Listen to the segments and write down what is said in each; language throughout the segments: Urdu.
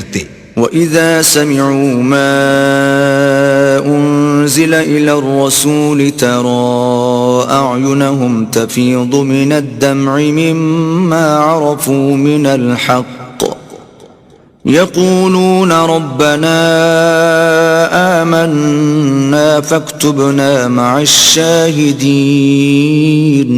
کرتے۔ وَإِذَا سَمِعُوا مَا أُنزِلَ إِلَى الرَّسُولِ تَرَى أَعْيُنَهُمْ تَفِيضُ مِنَ الدَّمْعِ مِمَّا عَرَفُوا مِنَ الْحَقِّ يَقُولُونَ رَبَّنَا آمَنَّا فَاكْتُبْنَا مَعَ الشَّاهِدِينَ۔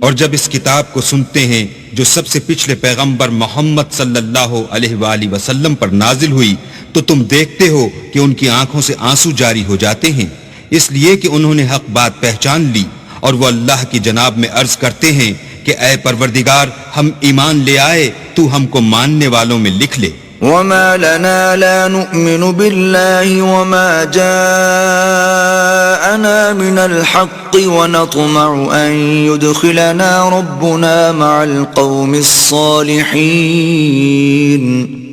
اور جب اس کتاب کو سنتے ہیں جو سب سے پچھلے پیغمبر محمد صلی اللہ علیہ وآلہ وسلم پر نازل ہوئی، تو تم دیکھتے ہو کہ ان کی آنکھوں سے آنسو جاری ہو جاتے ہیں، اس لیے کہ انہوں نے حق بات پہچان لی، اور وہ اللہ کی جناب میں عرض کرتے ہیں کہ اے پروردگار، ہم ایمان لے آئے، تو ہم کو ماننے والوں میں لکھ لے۔ وما لنا لا نؤمن بالله وما جاءنا من الحق ونطمع أن يدخلنا ربنا مع القوم الصالحين۔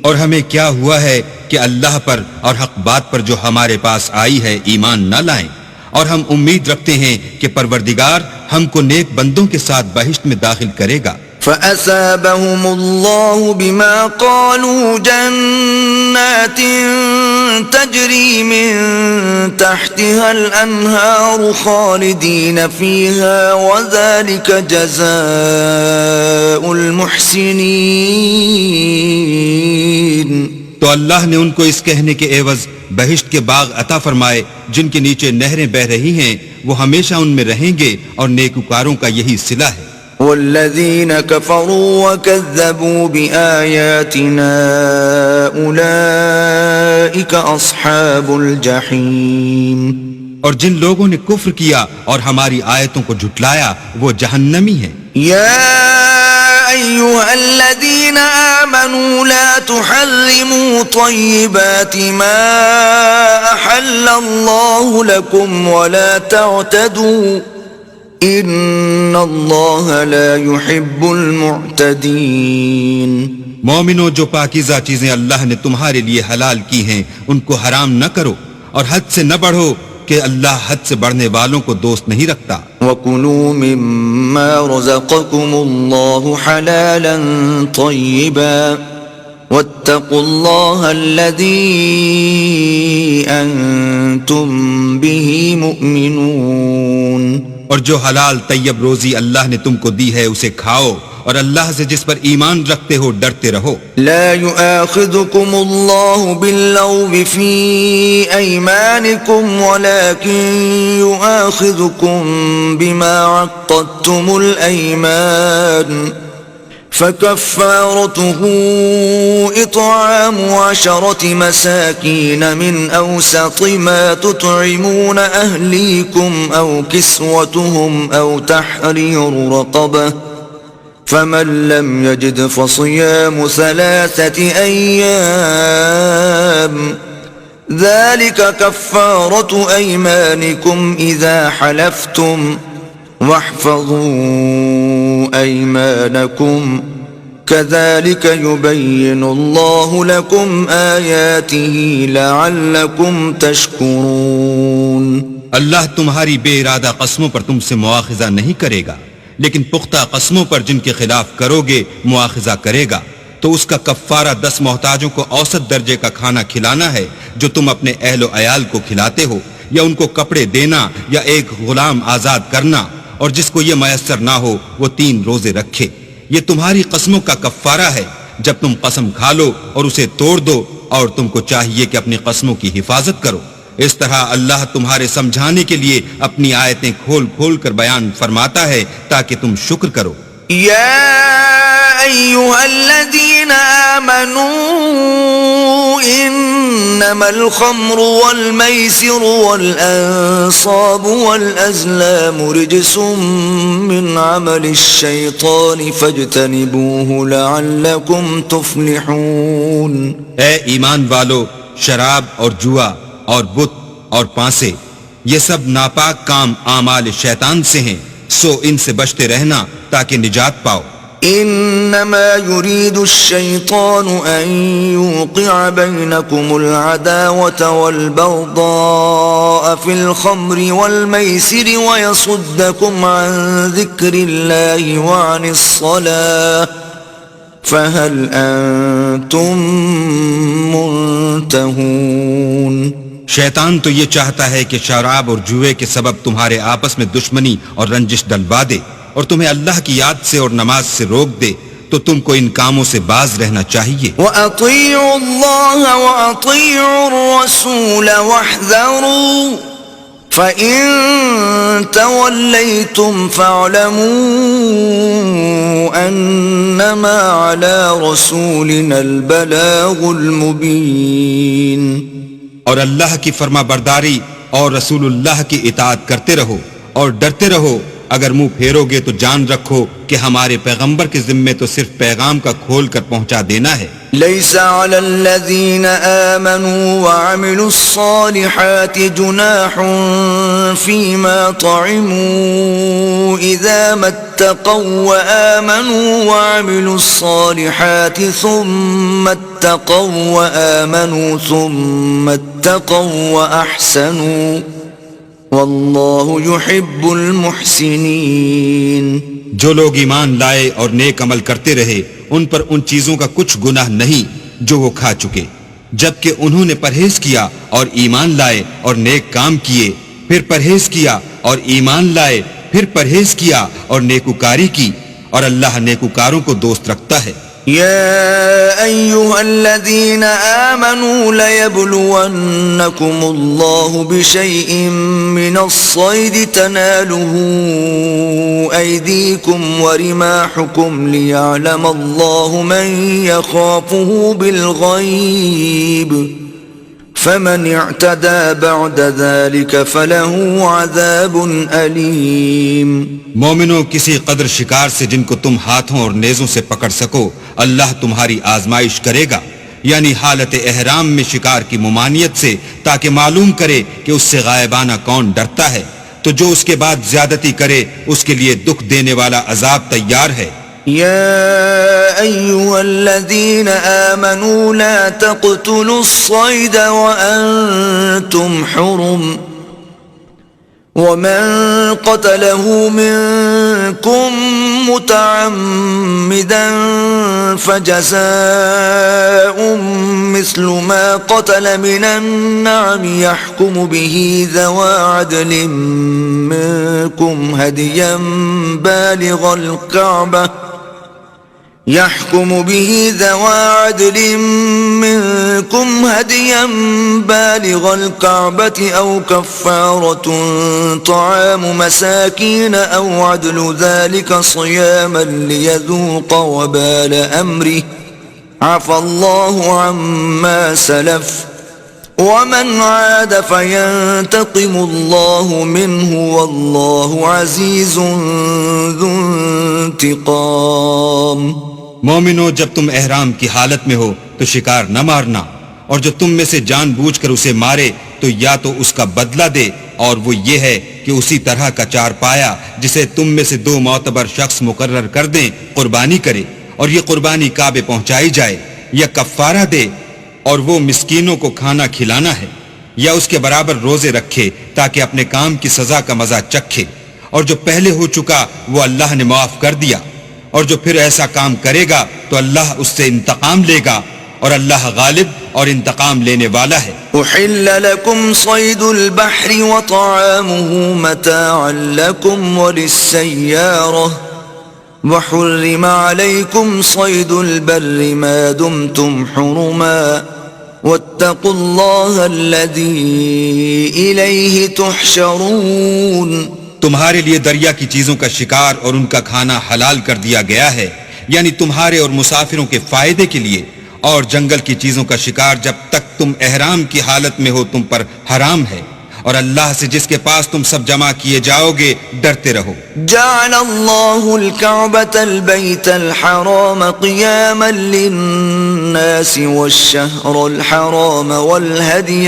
اور ہمیں کیا ہوا ہے کہ اللہ پر اور حق بات پر جو ہمارے پاس آئی ہے ایمان نہ لائیں، اور ہم امید رکھتے ہیں کہ پروردگار ہم کو نیک بندوں کے ساتھ بہشت میں داخل کرے گا۔ فَأَثَابَهُمُ اللَّهُ بِمَا قَالُوا جَنَّاتٍ تَجْرِي مِن تَحْتِهَا الْأَنْهَارُ خَالِدِينَ فِيهَا وَذَلِكَ جَزَاءُ الْمُحْسِنِينَ۔ تو اللہ نے ان کو اس کہنے کے عوض بہشت کے باغ عطا فرمائے جن کے نیچے نہریں بہ رہی ہیں، وہ ہمیشہ ان میں رہیں گے، اور نیکوکاروں کا یہی صلہ ہے۔ والذین کفروا وکذبوا بآیاتنا اولئک اصحاب الجحیم۔ اور جن لوگوں نے کفر کیا اور ہماری آیتوں کو جھٹلایا وہ جہنمی ہیں۔ یا ایھا الذین آمنوا لا تحرموا طیبات ما احل اللہ لکم ولا تعتدوا ان اللہ لا يحب المعتدین۔ مومنو، جو پاکیزہ چیزیں اللہ نے تمہارے لیے حلال کی ہیں ان کو حرام نہ کرو، اور حد سے نہ بڑھو کہ اللہ حد سے بڑھنے والوں کو دوست نہیں رکھتا۔ وَكُلُوا مِمَّا رَزَقَكُمُ اللَّهُ حَلَالًا طَيِّبًا وَاتَّقُوا اللَّهَ الَّذِي أَنْتُمْ بِهِ مُؤْمِنُونَ۔ اور جو حلال طیب روزی اللہ نے تم کو دی ہے اسے کھاؤ، اور اللہ سے جس پر ایمان رکھتے ہو ڈرتے رہو۔ لا يؤاخذكم الله باللغو في أيمانكم ولكن يؤاخذكم بما عقدتم الأيمان فكفارته إطعام 10 مساكين من أوسط ما تطعمون أهليكم أو كسوتهم أو تحرير رقبة فمن لم يجد فصيام 3 أيام ذلك كفارة أيمانكم إذا حلفتم واحفظوا أيمانكم كذلك يبين الله لكم آياته لعلكم تشكرون۔ اللہ تمہاری بے ارادہ قسموں پر تم سے مواخذہ نہیں کرے گا، لیکن پختہ قسموں پر جن کے خلاف کرو گے مواخذہ کرے گا، تو اس کا کفارہ 10 محتاجوں کو اوسط درجے کا کھانا کھلانا ہے جو تم اپنے اہل و عیال کو کھلاتے ہو، یا ان کو کپڑے دینا، یا ایک غلام آزاد کرنا، اور جس کو یہ میسر نہ ہو وہ 3 روزے رکھے۔ یہ تمہاری قسموں کا کفارہ ہے جب تم قسم کھا لو اور اسے توڑ دو، اور تم کو چاہیے کہ اپنی قسموں کی حفاظت کرو۔ اس طرح اللہ تمہارے سمجھانے کے لیے اپنی آیتیں کھول کھول کر بیان فرماتا ہے تاکہ تم شکر کرو۔ یا ایھا الذین آمنوا انما الخمر والمیسر والانصاب والازلام رجس من عمل الشیطان فاجتنبوه لعلکم تفلحون۔ اے ایمان والو، شراب اور جوا اور بت اور پانسے، یہ سب ناپاک کام اعمال شیطان سے ہیں، سو ان سے بچتے رہنا تاکہ نجات پاؤ۔ انما يريد الشيطان ان يوقع بينكم العداوة والبغضاء في الخمر والميسر ويصدكم عن ذكر الله وعن الصلاة فهل انتم ينتهون شیطان تو یہ چاہتا ہے کہ شراب اور جوئے کے سبب تمہارے آپس میں دشمنی اور رنجش ڈلوا دے اور تمہیں اللہ کی یاد سے اور نماز سے روک دے، تو تم کو ان کاموں سے باز رہنا چاہیے۔ وَأَطِيعُوا اللَّهَ وَأَطِيعُوا الرَّسُولَ وَاحْذَرُوا فَإِن تَوَلَّيْتُمْ فَاعْلَمُوا أَنَّمَا عَلَى رَسُولِنَا الْبَلَاغُ الْمُبِينُ۔ اور اللہ کی فرما برداری اور رسول اللہ کی اطاعت کرتے رہو اور ڈرتے رہو، اگر منہ پھیرو گے تو جان رکھو کہ ہمارے پیغمبر کے ذمے تو صرف پیغام کا کھول کر پہنچا دینا ہے۔ ليس على الذين آمنوا وعملوا الصالحات جناح فيما طعموا إذا ما اتقوا وآمنوا وعملوا الصالحات ثم اتقوا وآمنوا ثم اتقوا وأحسنوا والله يحب المحسنين۔ جو لوگ ایمان لائے اور نیک عمل کرتے رہے ان پر ان چیزوں کا کچھ گناہ نہیں جو وہ کھا چکے، جبکہ انہوں نے پرہیز کیا اور ایمان لائے اور نیک کام کیے، پھر پرہیز کیا اور ایمان لائے، پھر پرہیز کیا اور نیکوکاری کی، اور اللہ نیکوکاروں کو دوست رکھتا ہے۔ يا أيها الذين آمنوا ليبلونكم الله بشيء من الصيد تناله أيديكم ورماحكم ليعلم الله من يخافه بالغيب فمن اعتدى بعد ذلك فله عذاب أليم۔ مومنوں، کسی قدر شکار سے جن کو تم ہاتھوں اور نیزوں سے پکڑ سکو اللہ تمہاری آزمائش کرے گا، یعنی حالت احرام میں شکار کی ممانعت سے، تاکہ معلوم کرے کہ اس سے غائبانہ کون ڈرتا ہے، تو جو اس کے بعد زیادتی کرے اس کے لیے دکھ دینے والا عذاب تیار ہے۔ يا أيها الذين آمنوا لا تقتلوا الصيد وأنتم حرم ومن قتله منكم متعمدا فجزاء مثل ما قتل من النعم يحكم به ذوى عدل منكم هديا بالغ الكعبة أو كفارة طعام مساكين أو عدل ذلك صياما ليذوق وبال أمره عفى الله عما سلف ومن عاد فينتقم الله منه والله عزيز ذو انتقام۔ مومنو، جب تم احرام کی حالت میں ہو تو شکار نہ مارنا، اور جو تم میں سے جان بوجھ کر اسے مارے تو یا تو اس کا بدلہ دے، اور وہ یہ ہے کہ اسی طرح کا چار پایا جسے تم میں سے 2 معتبر شخص مقرر کر دیں قربانی کرے، اور یہ قربانی کعبے پہنچائی جائے، یا کفارہ دے اور وہ مسکینوں کو کھانا کھلانا ہے، یا اس کے برابر روزے رکھے تاکہ اپنے کام کی سزا کا مزہ چکھے، اور جو پہلے ہو چکا وہ اللہ نے معاف کر دیا، اور جو پھر ایسا کام کرے گا تو اللہ اس سے انتقام لے گا، اور اللہ غالب اور انتقام لینے والا ہے۔ أحل لكم صيد البحر وطعامه متاعا لكم وللسيارة وحرم عليكم صيد البر ما دمتم حرما واتقوا الله الذي إليه تحشرون۔ تمہارے لیے دریا کی چیزوں کا شکار اور ان کا کھانا حلال کر دیا گیا ہے، یعنی تمہارے اور مسافروں کے فائدے کے لیے، اور جنگل کی چیزوں کا شکار جب تک تم احرام کی حالت میں ہو تم پر حرام ہے، اور اللہ سے جس کے پاس تم سب جمع کیے جاؤ گے ڈرتے رہو۔ جعل الله الكعبة البيت الحرام قياما للناس والشهر الحرام والهدي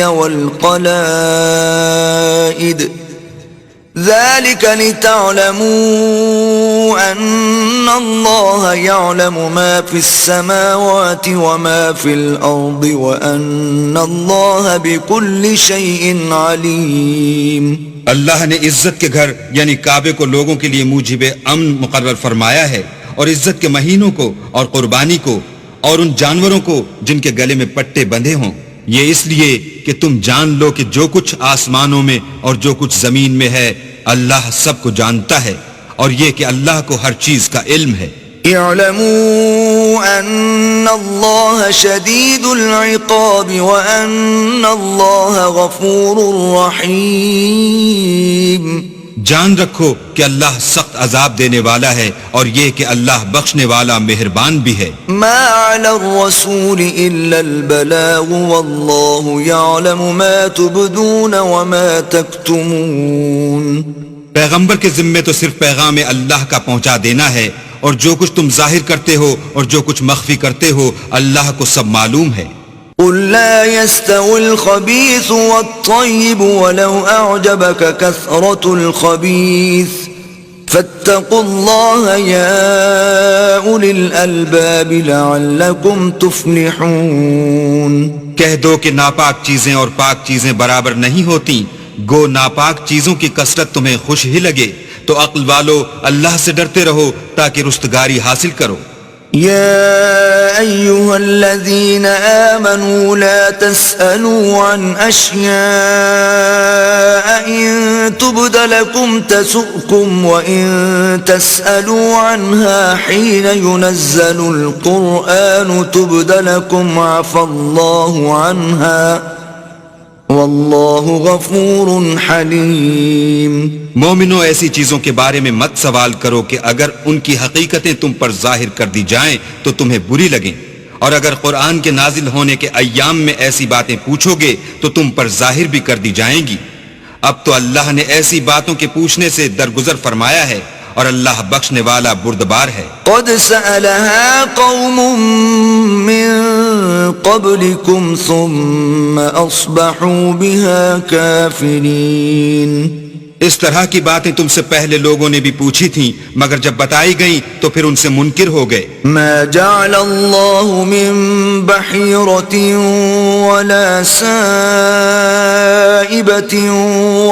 والقلائد ذلك لتعلموا أن الله يعلم ما في السماوات وما في الأرض وأن الله بكل شيء عليم۔ اللہ نے عزت کے گھر یعنی کعبے کو لوگوں کے لیے موجب امن مقرر فرمایا ہے، اور عزت کے مہینوں کو اور قربانی کو اور ان جانوروں کو جن کے گلے میں پٹے بندھے ہوں، یہ اس لیے کہ تم جان لو کہ جو کچھ آسمانوں میں اور جو کچھ زمین میں ہے اللہ سب کو جانتا ہے، اور یہ کہ اللہ کو ہر چیز کا علم ہے۔ اعلموا ان اللہ شدید العقاب وان اللہ غفور رحیم۔ جان رکھو کہ اللہ سخت عذاب دینے والا ہے، اور یہ کہ اللہ بخشنے والا مہربان بھی ہے۔ ما علی الرسول الا البلاغ واللہ یعلم ما تبدون وما تکتمون۔ پیغمبر کے ذمے تو صرف پیغام اللہ کا پہنچا دینا ہے، اور جو کچھ تم ظاہر کرتے ہو اور جو کچھ مخفی کرتے ہو اللہ کو سب معلوم ہے۔ قل لا يستوي الخبيث والطيب ولو أعجبك كثرة الخبيث فاتقوا الله يا أولي الألباب لعلكم تفلحون۔ کہہ دو کہ ناپاک چیزیں اور پاک چیزیں برابر نہیں ہوتی، گو ناپاک چیزوں کی کثرت تمہیں خوش ہی لگے، تو عقل والو اللہ سے ڈرتے رہو تاکہ رستگاری حاصل کرو۔ يا أيها الذين آمنوا لا تسألوا عن أشياء إن تبد لكم تسؤكم وإن تسألوا عنها حين ينزل القرآن تبد لكم عفى الله عنها واللہ غفور حلیم۔ مومنو ایسی چیزوں کے بارے میں مت سوال کرو کہ اگر ان کی حقیقتیں تم پر ظاہر کر دی جائیں تو تمہیں بری لگیں، اور اگر قرآن کے نازل ہونے کے ایام میں ایسی باتیں پوچھو گے تو تم پر ظاہر بھی کر دی جائیں گی۔ اب تو اللہ نے ایسی باتوں کے پوچھنے سے درگزر فرمایا ہے، اور اللہ بخشنے والا بردبار ہے۔ قد سألها قوم من قبلكم ثم أصبحوا بها كافرين۔ اس طرح کی باتیں تم سے پہلے لوگوں نے بھی پوچھی تھیں، مگر جب بتائی گئیں تو پھر ان سے منکر ہو گئے۔ ما جعل الله من بحيرة ولا سائبة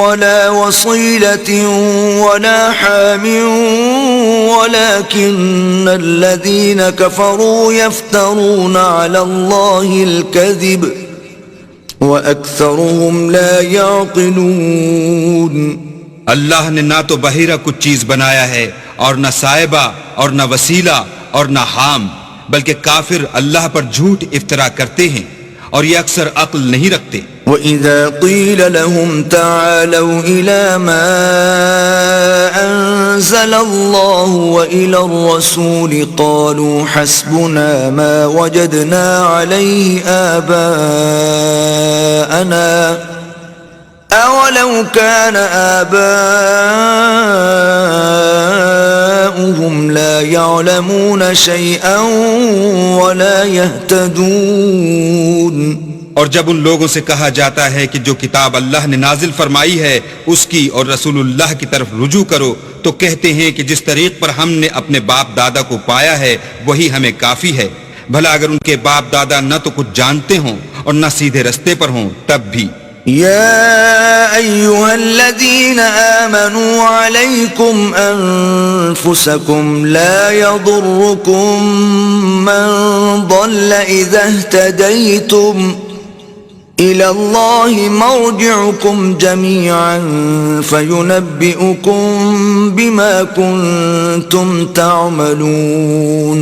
ولا وصيلة ولا حام ولكن الذين كفروا يفترون على الله الكذب وأكثرهم لا يعقلون۔ اللہ نے نہ تو بحیرہ کچھ چیز بنایا ہے، اور نہ صائبہ اور نہ وسیلہ اور نہ حام، بلکہ کافر اللہ پر جھوٹ افطرا کرتے ہیں، اور یہ اکثر عقل نہیں رکھتے۔ وَإِذَا قِيلَ لَهُمْ تَعَالَوْا إِلَى مَا أَنزَلَ اللَّهُ وَإِلَى الرَّسُولِ قَالُوا حَسْبُنَا مَا وَجَدْنَا عَلَيْهِ آبَاءَنَا أَوَلَوْ كَانَ آبَاؤُهُمْ لَا يَعْلَمُونَ شَيْئًا وَلَا يَهْتَدُونَ۔ اور جب ان لوگوں سے کہا جاتا ہے کہ جو کتاب اللہ نے نازل فرمائی ہے اس کی اور رسول اللہ کی طرف رجوع کرو، تو کہتے ہیں کہ جس طریق پر ہم نے اپنے باپ دادا کو پایا ہے وہی ہمیں کافی ہے، بھلا اگر ان کے باپ دادا نہ تو کچھ جانتے ہوں اور نہ سیدھے رستے پر ہوں تب بھی۔ يا أيها الذين آمنوا عليكم أنفسكم لا يضركم من ضل إذا اهتديتم إلى الله مرجعكم جميعا فينبئكم بما كنتم تعملون۔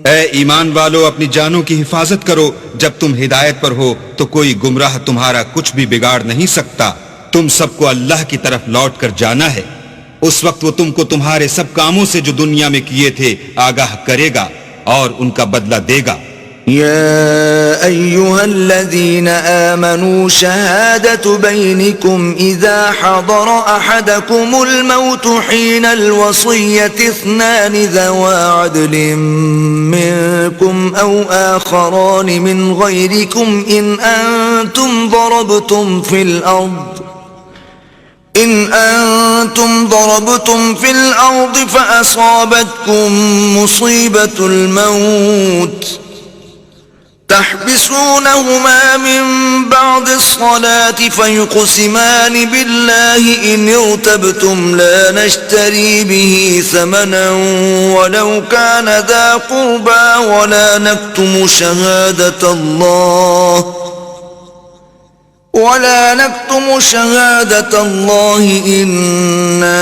اے ایمان والو، اپنی جانوں کی حفاظت کرو، جب تم ہدایت پر ہو تو کوئی گمراہ تمہارا کچھ بھی بگاڑ نہیں سکتا۔ تم سب کو اللہ کی طرف لوٹ کر جانا ہے، اس وقت وہ تم کو تمہارے سب کاموں سے جو دنیا میں کیے تھے آگاہ کرے گا اور ان کا بدلہ دے گا۔ يا أيها الذين آمنوا شهادة بينكم إذا حضر أحدكم الموت حين الوصية اثنان ذوى عدل منكم أو آخران من غيركم إن أنتم ضربتم في الأرض فأصابتكم مصيبة الموت تحبسونهما من بعد الصلاة فيقسمان بالله إن ارتبتم لا نشتري به ثمنا ولو كان ذا قربى ولا نكتم شهادة الله ولا نكتم شهادة الله إنا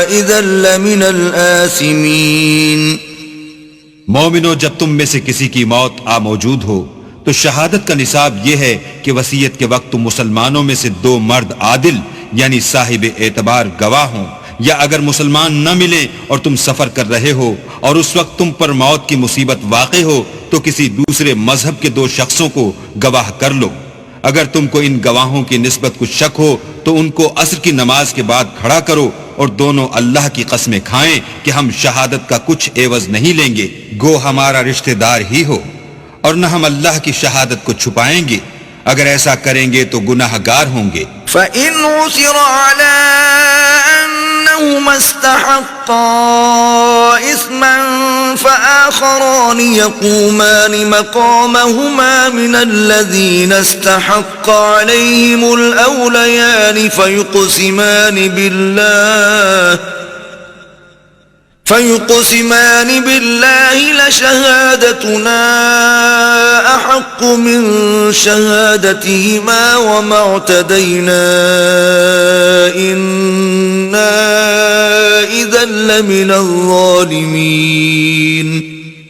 إذا لمن الآثمين. مومنو، جب تم میں سے کسی کی موت آ موجود ہو تو شہادت کا نصاب یہ ہے کہ وصیت کے وقت تم مسلمانوں میں سے 2 مرد عادل یعنی صاحب اعتبار گواہ ہوں، یا اگر مسلمان نہ ملیں اور تم سفر کر رہے ہو اور اس وقت تم پر موت کی مصیبت واقع ہو تو کسی دوسرے مذہب کے 2 شخصوں کو گواہ کر لو. اگر تم کو ان گواہوں کی نسبت کچھ شک ہو تو ان کو عصر کی نماز کے بعد کھڑا کرو اور دونوں اللہ کی قسمیں کھائیں کہ ہم شہادت کا کچھ عوض نہیں لیں گے، گو ہمارا رشتہ دار ہی ہو، اور نہ ہم اللہ کی شہادت کو چھپائیں گے. اگر ایسا کریں گے تو گناہ گار ہوں گے. فَإِنْ عُثِرَ عَلَىٰ أَنَّهُمَا اسْتَحَقَّا إِثْمًا فَآخَرَانِ يَقُومَانِ مَقَامَهُمَا مِنَ الَّذِينَ اسْتَحَقَّ عَلَيْهِمُ الْأَوْلَيَانِ فيقسمان بالله لشهادتنا أحق من شهادتهما وما اعتدينا إنا إذا لمن الظالمين.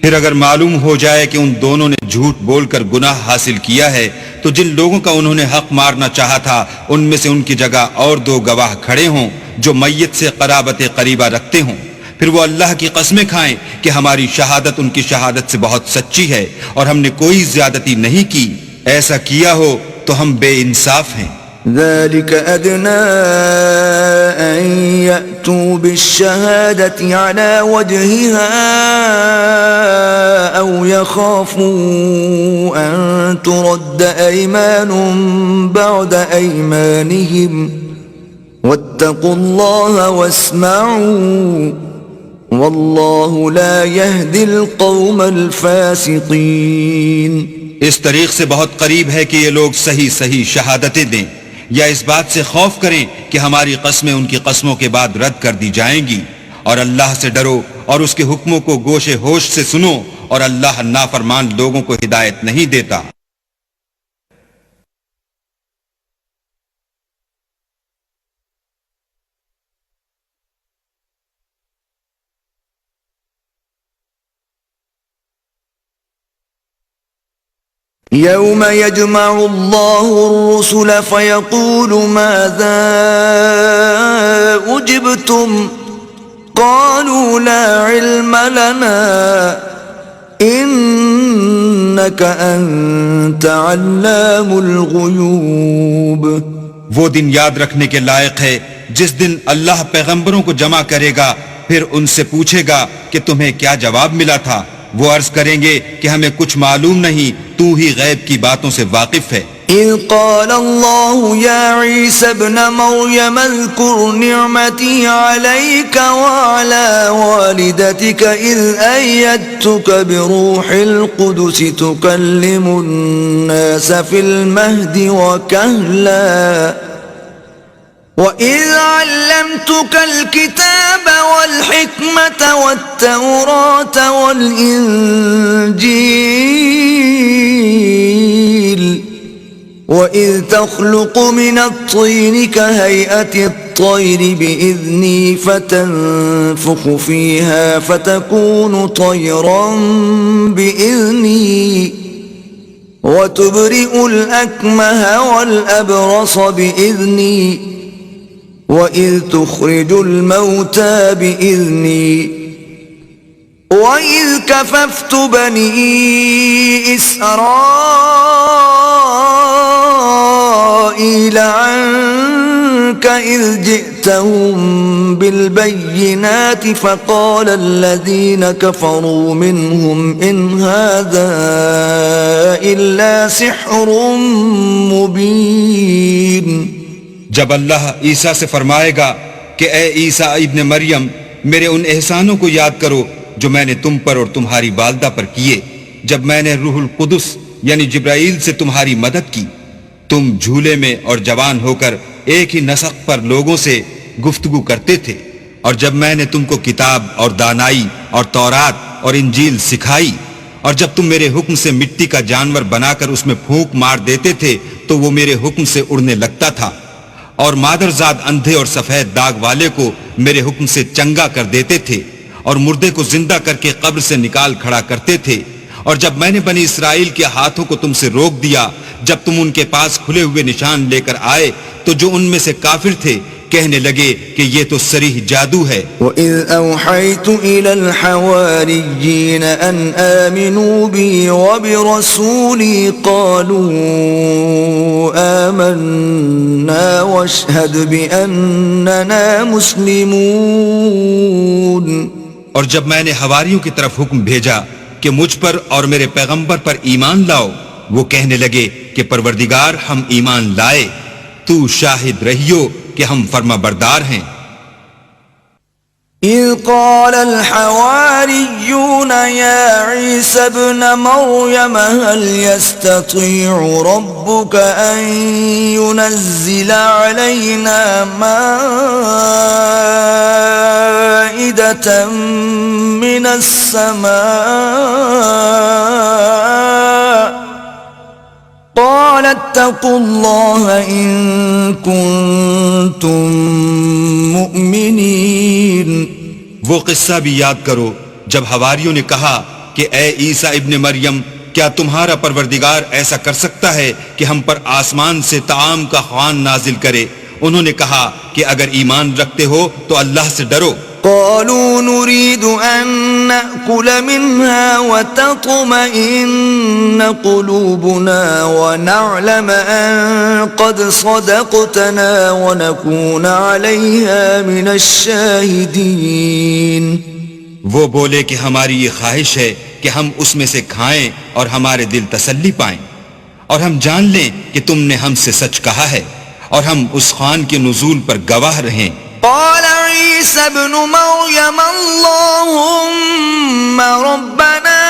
پھر اگر معلوم ہو جائے کہ ان دونوں نے جھوٹ بول کر گناہ حاصل کیا ہے تو جن لوگوں کا انہوں نے حق مارنا چاہا تھا ان میں سے ان کی جگہ اور 2 گواہ کھڑے ہوں جو میت سے قرابت قریبہ رکھتے ہوں. پھر وہ اللہ کی قسمیں کھائیں کہ ہماری شہادت ان کی شہادت سے بہت سچی ہے اور ہم نے کوئی زیادتی نہیں کی. ایسا کیا ہو تو ہم بے انصاف ہیں. ذلك أدنى أن يأتوا بالشهادة على وجهها أو يخافوا أن ترد أيمان بعد أيمانهم واتقوا الله واسمعوا واللہ لا يهدي القوم الفاسقین. اس طریق سے بہت قریب ہے کہ یہ لوگ صحیح صحیح شہادتیں دیں یا اس بات سے خوف کریں کہ ہماری قسمیں ان کی قسموں کے بعد رد کر دی جائیں گی. اور اللہ سے ڈرو اور اس کے حکموں کو گوش ہوش سے سنو، اور اللہ نافرمان لوگوں کو ہدایت نہیں دیتا. يوم يجمع الله الرسل فيقول ماذا أجبتم قالوا لا علم لنا إنك أنت علام الغيوب. وہ دن یاد رکھنے کے لائق ہے جس دن اللہ پیغمبروں کو جمع کرے گا، پھر ان سے پوچھے گا کہ تمہیں کیا جواب ملا تھا. وہ عرض کریں گے کہ ہمیں کچھ معلوم نہیں، تو ہی غیب کی باتوں سے واقف ہے. إذ قال الله يا عيسى ابن مريم اذكر نعمتي عليك وعلى والدتك إذ أيدتك بروح القدس تكلم الناس في المهد وكهلا وَإِذْ عَلَّمْتُكَ الْكِتَابَ وَالْحِكْمَةَ وَالتَّوْرَاةَ وَالْإِنْجِيلَ وَإِذْ تَخْلُقُ مِنَ الطِّينِ كَهَيْئَةِ الطَّيْرِ بِإِذْنِي فَتَنفُخُ فِيهَا فَتَكُونُ طَيْرًا بِإِذْنِي وَتُبْرِئُ الْأَكْمَهَ وَالْأَبْرَصَ بِإِذْنِي وَإِذْ تُخْرِجُ الْمَوْتَى بِإِذْنِي وَإِذْ كَفَفْتُ بَنِي إِسْرَائِيلَ عَنْكَ إِذْ جِئْتَهُمْ بِالْبَيِّنَاتِ فَقَالَ الَّذِينَ كَفَرُوا مِنْهُمْ إِنْ هَذَا إِلَّا سِحْرٌ مُبِينٌ. جب اللہ عیسیٰ سے فرمائے گا کہ اے عیسیٰ ابن مریم، میرے ان احسانوں کو یاد کرو جو میں نے تم پر اور تمہاری والدہ پر کیے، جب میں نے روح القدس یعنی جبرائیل سے تمہاری مدد کی. تم جھولے میں اور جوان ہو کر ایک ہی نسق پر لوگوں سے گفتگو کرتے تھے، اور جب میں نے تم کو کتاب اور دانائی اور تورات اور انجیل سکھائی اور جب تم میرے حکم سے مٹی کا جانور بنا کر اس میں پھونک مار دیتے تھے تو وہ میرے حکم سے اڑنے لگتا تھا، اور مادرزاد اندھے اور سفید داغ والے کو میرے حکم سے چنگا کر دیتے تھے، اور مردے کو زندہ کر کے قبر سے نکال کھڑا کرتے تھے۔ اور جب میں نے بنی اسرائیل کے ہاتھوں کو تم سے روک دیا، جب تم ان کے پاس کھلے ہوئے نشان لے کر آئے، تو جو ان میں سے کافر تھے کہنے لگے کہ یہ تو صریح جادو ہے۔ وَإِذْ أَوْحَيْتُ إِلَى الْحَوَارِيِّينَ أَنْ آمِنُوا بِي وَبِرَسُولِي قَالُوا آمَنَّا وَاشْهَدْ بِأَنَّنَا مُسْلِمُونَ۔ اور جب میں نے حواریوں کی طرف حکم بھیجا کہ مجھ پر اور میرے پیغمبر پر ایمان لاؤ، وہ کہنے لگے کہ پروردگار ہم ایمان لائے، تو شاہد رہیو کہ ہم فرما بردار ہیں۔ إِذْ قَالَ الْحَوَارِيُّونَ يَا عِيسَى ابْنَ مَرْيَمَ هَلْ يَسْتَطِيعُ رَبُّكَ أَن يُنَزِّلَ عَلَيْنَا مَائِدَةً مِّنَ السَّمَاءِ قَالَ اتَّقُوا اللَّهَ إِن كُنتُم مُّؤْمِنِينَ۔ وہ قصہ بھی یاد کرو جب حواریوں نے کہا کہ اے عیسیٰ ابن مریم، کیا تمہارا پروردگار ایسا کر سکتا ہے کہ ہم پر آسمان سے طعام کا خوان نازل کرے؟ انہوں نے کہا کہ اگر ایمان رکھتے ہو تو اللہ سے ڈرو۔ قالوا نريد أن نأكل منها وتطمئن قلوبنا ونعلم أن قد صدقتنا ونكون عليها من الشاهدين۔ وہ بولے کہ ہماری یہ خواہش ہے کہ ہم اس میں سے کھائیں اور ہمارے دل تسلی پائیں، اور ہم جان لیں کہ تم نے ہم سے سچ کہا ہے، اور ہم اس خوان کے نزول پر گواہ رہیں۔ قال عيسى ابن مريم اللهم ربنا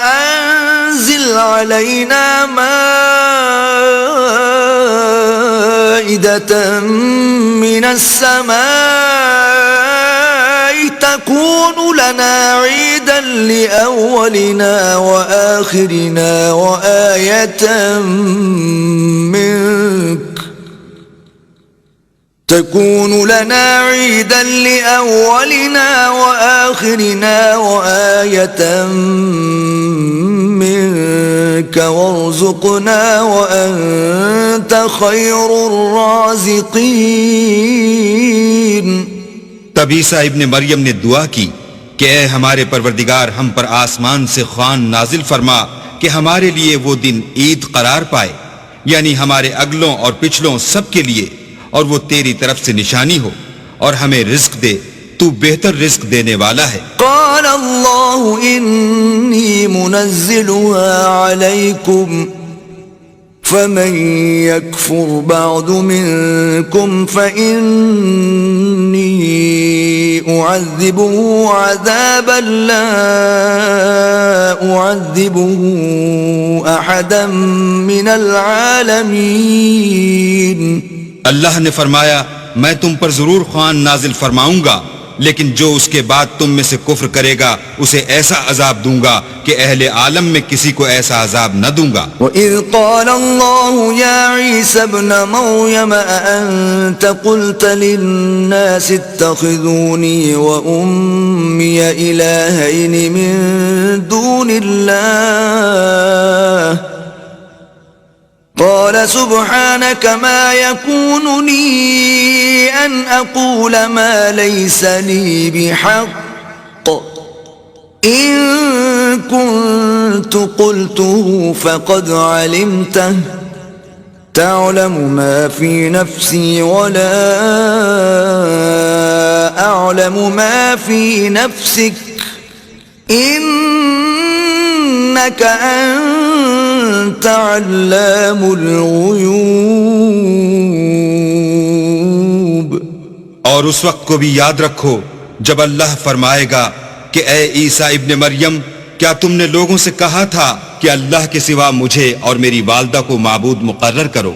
أنزل علينا مائدة من السماء تكون لنا عيدا لأولنا وآخرنا وآية منك تكون لنا عيدا لأولنا وآخرنا وآية منك وارزقنا وأنت خير الرازقين۔ تب عیسیٰ ابن مریم نے دعا کی کہ اے ہمارے پروردگار، ہم پر آسمان سے خوان نازل فرما کہ ہمارے لیے وہ دن عید قرار پائے، یعنی ہمارے اگلوں اور پچھلوں سب کے لیے، اور وہ تیری طرف سے نشانی ہو، اور ہمیں رزق دے، تو بہتر رزق دینے والا ہے۔ قال اللہ انی منزلها علیکم فمن يكفر بعد منكم فإني أعذبه عذابا لا أعذبه أحدا من العالمين۔ اللہ نے فرمایا میں تم پر ضرور خوان نازل فرماؤں گا، لیکن جو اس کے بعد تم میں سے کفر کرے گا اسے ایسا عذاب دوں گا کہ اہل عالم میں کسی کو ایسا عذاب نہ دوں گا۔ وَإِذْ قَالَ اللَّهُ يَا عِيسَى ابْنَ مَرْيَمَ أَأَنْتَ قُلْتَ لِلنَّاسِ اتَّخِذُونِي وَأُمِّيَ إِلَٰهَيْنِ مِن دُونِ اللَّهِ قال سبحانك ما يكون لي أن أقول ما ليس لي بحق إن كنت قلته فقد علمته تعلم ما في نفسي ولا أعلم ما في نفسك إنك أنت علام الغیوب۔ اور اس وقت کو بھی یاد رکھو جب اللہ فرمائے گا کہ اے عیسیٰ ابن مریم، کیا تم نے لوگوں سے کہا تھا کہ اللہ کے سوا مجھے اور میری والدہ کو معبود مقرر کرو؟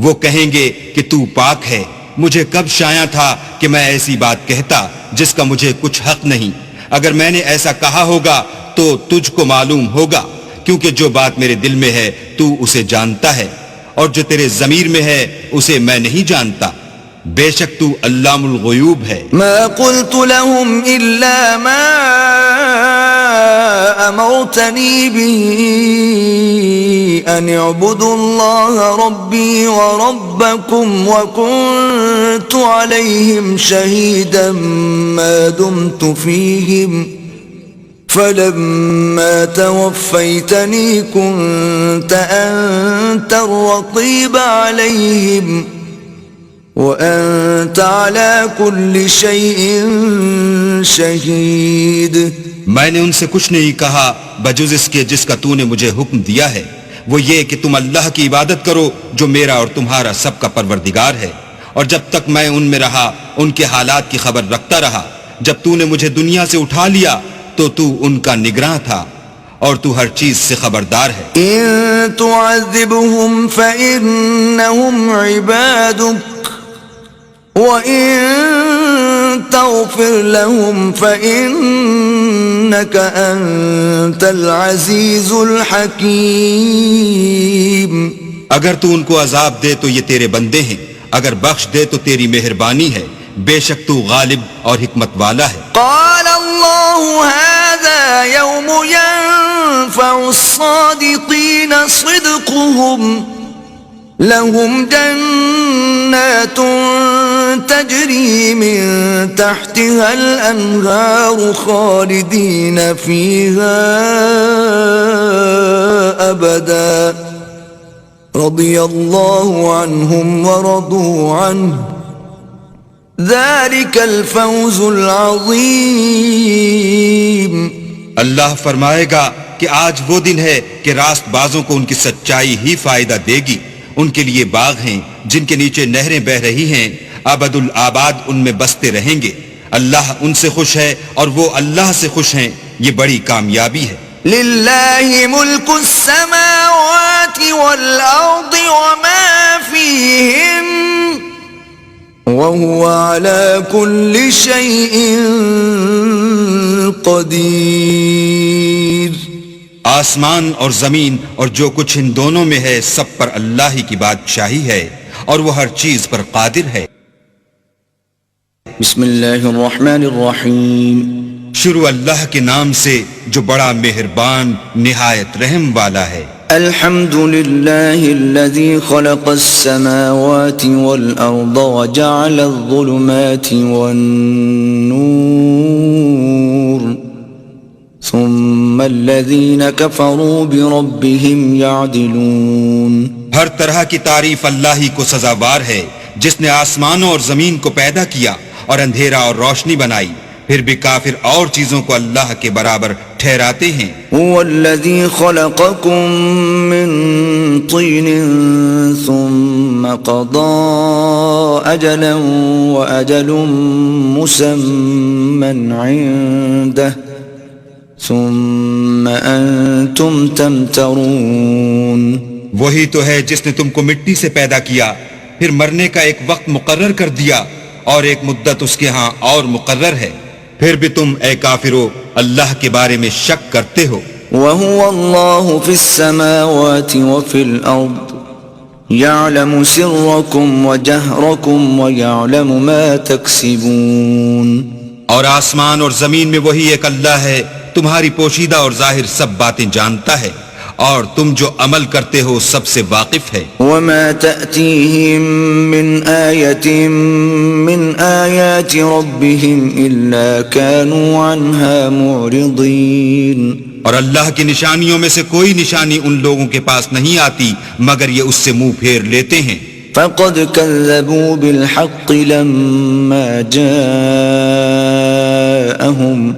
وہ کہیں گے کہ تو پاک ہے، مجھے کب شایع تھا کہ میں ایسی بات کہتا جس کا مجھے کچھ حق نہیں؟ اگر میں نے ایسا کہا ہوگا تو تو تجھ کو معلوم ہوگا، کیونکہ جو بات میرے دل میں ہے تو اسے جانتا ہے، اور جو تیرے ضمیر میں ہے اسے میں نہیں جانتا، بے شک تو علام الغیوب ہے۔ ما قلت لهم إلا ما أمرتني به أن اعبدوا الله ربي وربكم وكنت عليهم شهيدا ما دمت فيهم فلما توفيتني كنت أنت الرقيب عليهم وأنت على كل شيء شهيد۔ میں نے ان سے کچھ نہیں کہا بجز اس کے جس کا تو نے مجھے حکم دیا ہے، وہ یہ کہ تم اللہ کی عبادت کرو جو میرا اور تمہارا سب کا پروردگار ہے، اور جب تک میں ان میں رہا ان کے حالات کی خبر رکھتا رہا۔ جب تو نے مجھے دنیا سے اٹھا لیا تو ان کا نگراں تھا اور تو ہر چیز سے خبردار ہے۔ إن تعذبهم فإنهم عبادك وَإِن تَغْفِرْ لَهُمْ فَإِنَّكَ أَنْتَ الْعَزِيزُ الْحَكِيمُ۔ اگر تو ان کو عذاب دے تو یہ تیرے بندے ہیں، اگر بخش دے تو تیری مہربانی ہے، بے شک تو غالب اور حکمت والا ہے۔ قال الله هذا يوم ينفع الصادقين صدقهم لهم جنات تجري من تحتها الأنهار خالدين فيها أبدا رضي الله عنهم ورضوا عنه ذلك الفوز العظيم۔ اللہ فرمائے گا کہ آج وہ دن ہے کہ راست بازوں کو ان کی سچائی ہی فائدہ دے گی، ان کے لیے باغ ہیں جن کے نیچے نہریں بہ رہی ہیں، ابد الآباد ان میں بستے رہیں گے۔ اللہ ان سے خوش ہے اور وہ اللہ سے خوش ہیں، یہ بڑی کامیابی ہے۔ للہ ملک السماوات والارض وما فیہن وهو على كل شيء قدیر۔ آسمان اور زمین اور جو کچھ ان دونوں میں ہے سب پر اللہ ہی کی بادشاہی ہے اور وہ ہر چیز پر قادر ہے۔ بسم اللہ الرحمن الرحیم۔ شروع اللہ کے نام سے جو بڑا مہربان نہایت رحم والا ہے۔ الحمد للہ الذی خلق السماوات والارض وجعل الظلمات والنور ثم الذین کفروا بربهم یعدلون۔ ہر طرح کی تعریف اللہ ہی کو سزاوار ہے جس نے آسمانوں اور زمین کو پیدا کیا اور اندھیرا اور روشنی بنائی، پھر بھی کافر اور چیزوں کو اللہ کے برابر ٹھہراتے ہیں۔ هو الذی خلقکم من طین ثم قضى اجلا واجل مسمى عنده ثم انتم تمترون۔ وہی تو ہے جس نے تم کو مٹی سے پیدا کیا، پھر مرنے کا ایک وقت مقرر کر دیا اور ایک مدت اس کے ہاں اور مقرر ہے، پھر بھی تم اے کافرو اللہ کے بارے میں شک کرتے ہو۔ وَهُوَ اللَّهُ فِي السَّمَاوَاتِ وَفِي الْأَرْضِ يَعْلَمُ سِرَّكُمْ وَجَهْرَكُمْ وَيَعْلَمُ مَا تَكْسِبُونَ۔ اور آسمان اور زمین میں وہی ایک اللہ ہے، تمہاری پوشیدہ اور ظاہر سب باتیں جانتا ہے اور تم جو عمل کرتے ہو سب سے واقف ہے۔ وَمَا تَأْتِيهِم مِّنْ آيَةٍ مِّنْ آيَاتِ رَبِّهِمْ إِلَّا كَانُوا عَنْهَا مُعْرِضِينَ۔ اور اللہ کی نشانیوں میں سے کوئی نشانی ان لوگوں کے پاس نہیں آتی مگر یہ اس سے منہ پھیر لیتے ہیں۔ فَقَدْ كَذَّبُوا بِالْحَقِّ لَمَّا جَاءَهُمْ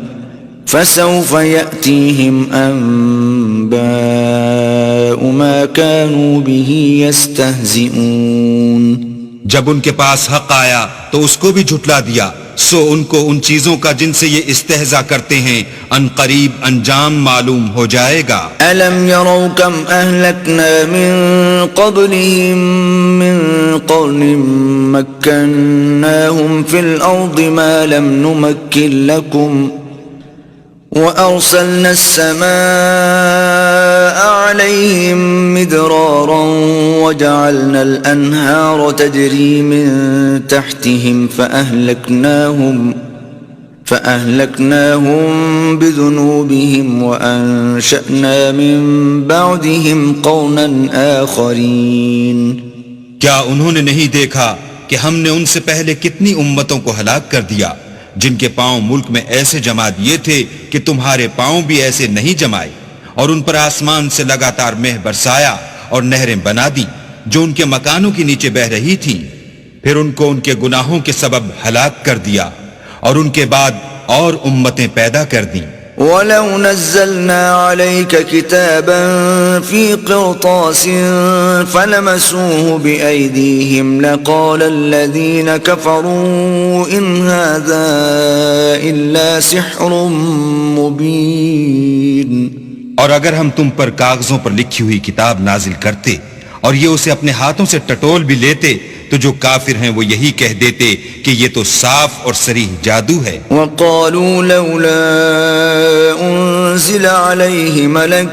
فَسَوْفَ يَأْتِيهِمْ أَنبَاءُ مَا كَانُوا بِهِ يَسْتَهْزِئُونَ۔ جب ان کے پاس حق آیا تو اس کو بھی جھٹلا دیا، سو ان کو ان چیزوں کا جن سے یہ استہزاء کرتے ہیں ان قریب انجام معلوم ہو جائے گا۔ أَلَمْ يَرَوْا كَمْ أَهْلَكْنَا مِنْ قَبْلِهِمْ مِنْ قَرْنٍ مَكَّنَّاهُمْ فِي الْأَرْضِ مَا لَمْ نُمَكِّنْ لَكُمْ وأرسلنا السماء عليهم مدرارا وجعلنا الأنهار تجري من تحتهم فأهلكناهم بذنوبهم وأنشأنا من بعدهم قرنا آخرين. کیا انہوں نے نہیں دیکھا کہ ہم نے ان سے پہلے کتنی امتوں کو ہلاک کر دیا جن کے پاؤں ملک میں ایسے جما دیے تھے کہ تمہارے پاؤں بھی ایسے نہیں جمائے، اور ان پر آسمان سے لگاتار مہ برسایا اور نہریں بنا دی جو ان کے مکانوں کے نیچے بہ رہی تھیں، پھر ان کو ان کے گناہوں کے سبب ہلاک کر دیا اور ان کے بعد اور امتیں پیدا کر دیں. وَلَوْ نَزَّلْنَا عَلَيْكَ كِتَابًا فِي قِرْطَاسٍ فَلَمَسُوهُ بِأَيْدِيهِمْ لَقَالَ الَّذِينَ كَفَرُوا إِنْ هَذَا إِلَّا سِحْرٌ مُبِينٌ. اور اگر ہم تم پر کاغذوں پر لکھی ہوئی کتاب نازل کرتے اور یہ اسے اپنے ہاتھوں سے ٹٹول بھی لیتے تو جو کافر ہیں وہ یہی کہہ دیتے کہ یہ تو صاف اور صریح جادو ہے. وَقَالُوا لَوْلَا أُنزِلَ عَلَيْهِ مَلَكٌ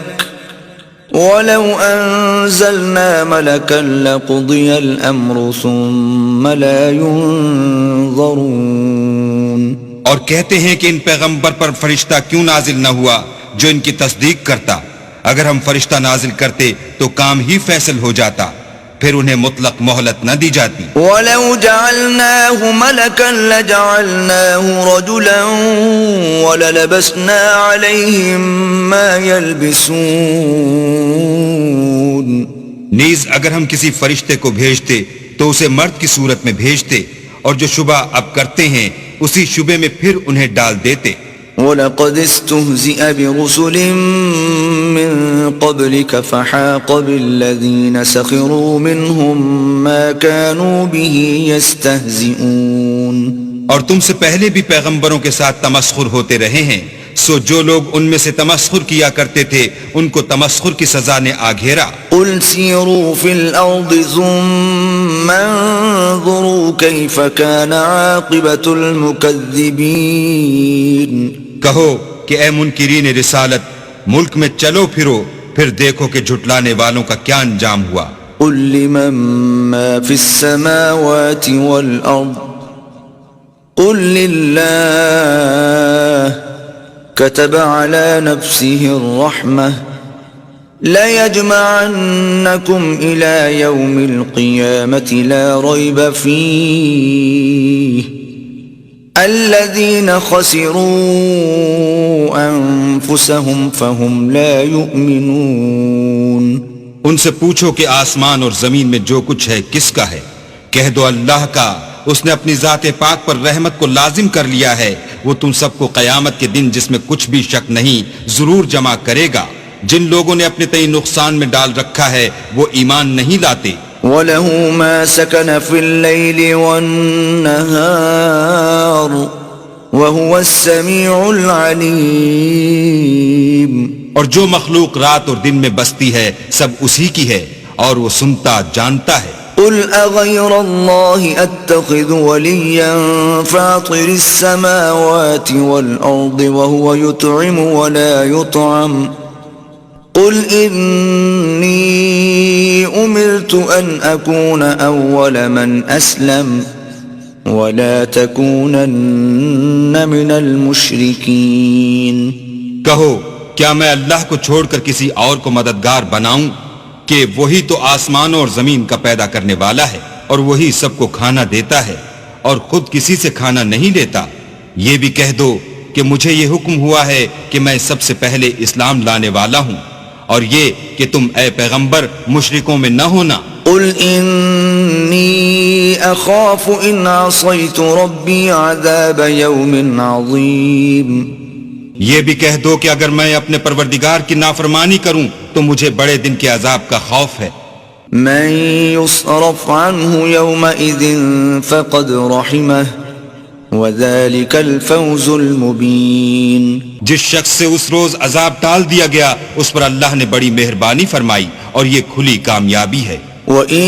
وَلَوْ أَنزَلْنَا مَلَكًا لَقُضِيَ الْأَمْرُ ثُمَّ لَا يُنظَرُونَ. اور کہتے ہیں کہ ان پیغمبر پر فرشتہ کیوں نازل نہ ہوا جو ان کی تصدیق کرتا. اگر ہم فرشتہ نازل کرتے تو کام ہی فیصل ہو جاتا، پھر انہیں مطلق مہلت نہ دی جاتی. وَلَوْ جَعَلْنَاهُ مَلَكًا لَجَعَلْنَاهُ رَجُلًا وَلَلَبَسْنَا عَلَيْهِمْ مَا يَلْبِسُونَ. نیز اگر ہم کسی فرشتے کو بھیجتے تو اسے مرد کی صورت میں بھیجتے اور جو شبہ اب کرتے ہیں اسی شبے میں پھر انہیں ڈال دیتے. وَلَقَدِ اسْتُهْزِئَ بِرُسُلٍ مِّن قَبْلِكَ فَحَاقَ بِالَّذِينَ سَخِرُوا مِنْهُمْ مَا كَانُوا بِهِ يَسْتَهْزِئُونَ. اور تم سے پہلے بھی پیغمبروں کے ساتھ تمسخر ہوتے رہے ہیں، سو جو لوگ ان میں سے تمسخر کیا کرتے تھے ان کو تمسخر کی سزا نے آ گھیرا. قُلْ سِيرُوا فِي الْأَرْضِ ثُمَّ انظُرُوا كَيْفَ كَانَ عَاقِبَةُ الْمُكَذِّبِينَ. کہو کہ اے منکرین رسالت، ملک میں چلو پھرو، پھر دیکھو کہ جھٹلانے والوں کا کیا انجام ہوا. قُلْ لِمَن مَّا فِي السَّمَاوَاتِ وَالْأَرْضِ قُلْ لِلَّهِ كَتَبَ عَلَى نَفْسِهِ الرَّحْمَةَ لَيَجْمَعَنَّكُمْ إِلَى يَوْمِ الْقِيَامَةِ لَا رَيْبَ فِيهِ الَّذِينَ خَسِرُوا أَنفُسَهُمْ فَهُمْ لَا يُؤْمِنُونَ. ان سے پوچھو کہ آسمان اور زمین میں جو کچھ ہے کس کا ہے؟ کہہ دو اللہ کا. اس نے اپنی ذات پاک پر رحمت کو لازم کر لیا ہے. وہ تم سب کو قیامت کے دن جس میں کچھ بھی شک نہیں ضرور جمع کرے گا. جن لوگوں نے اپنے تئیں نقصان میں ڈال رکھا ہے وہ ایمان نہیں لاتے. وَلَهُ مَا سَكَنَ فِي اللَّيْلِ وَالنَّهَارِ وَهُوَ السَّمِيعُ الْعَلِيمُ. اور جو مخلوق رات اور دن میں بستی ہے سب اسی کی ہے اور وہ سنتا جانتا ہے. قُلْ أَغَيْرَ اللَّهِ أَتَّخِذُ وَلِيًّا فَاطِرِ السَّمَاوَاتِ وَالْأَرْضِ وَهُوَ يُطْعِمُ وَلَا يُطْعَمُ قُلْ إِنِّي أُمِرْتُ أَنْ أَكُونَ أَوَّلَ مَنْ أَسْلَمَ وَلَا تَكُونَنَّ مِنَ الْمُشْرِكِينَ. کہو کیا میں اللہ کو چھوڑ کر کسی اور کو مددگار بناؤں کہ وہی تو آسمانوں اور زمین کا پیدا کرنے والا ہے اور وہی سب کو کھانا دیتا ہے اور خود کسی سے کھانا نہیں لیتا. یہ بھی کہہ دو کہ مجھے یہ حکم ہوا ہے کہ میں سب سے پہلے اسلام لانے والا ہوں، اور یہ کہ تم اے پیغمبر مشرکوں میں نہ ہونا. قُلْ إِنِّي أَخَافُ إِنْ عَصَيْتُ رَبِّي عَذَابَ يَوْمٍ عَظِيمٍ. یہ بھی کہہ دو کہ اگر میں اپنے پروردگار کی نافرمانی کروں تو مجھے بڑے دن کے عذاب کا خوف ہے. مَن يُصْرَفْ عَنْهُ يَوْمَئِذٍ فَقَدْ رَحِمَهُ وَذَلِكَ الْفَوْزُ الْمُبِينُ. جس شخص سے اس روز عذاب ٹال دیا گیا اس پر اللہ نے بڑی مہربانی فرمائی اور یہ کھلی کامیابی ہے. وَإِن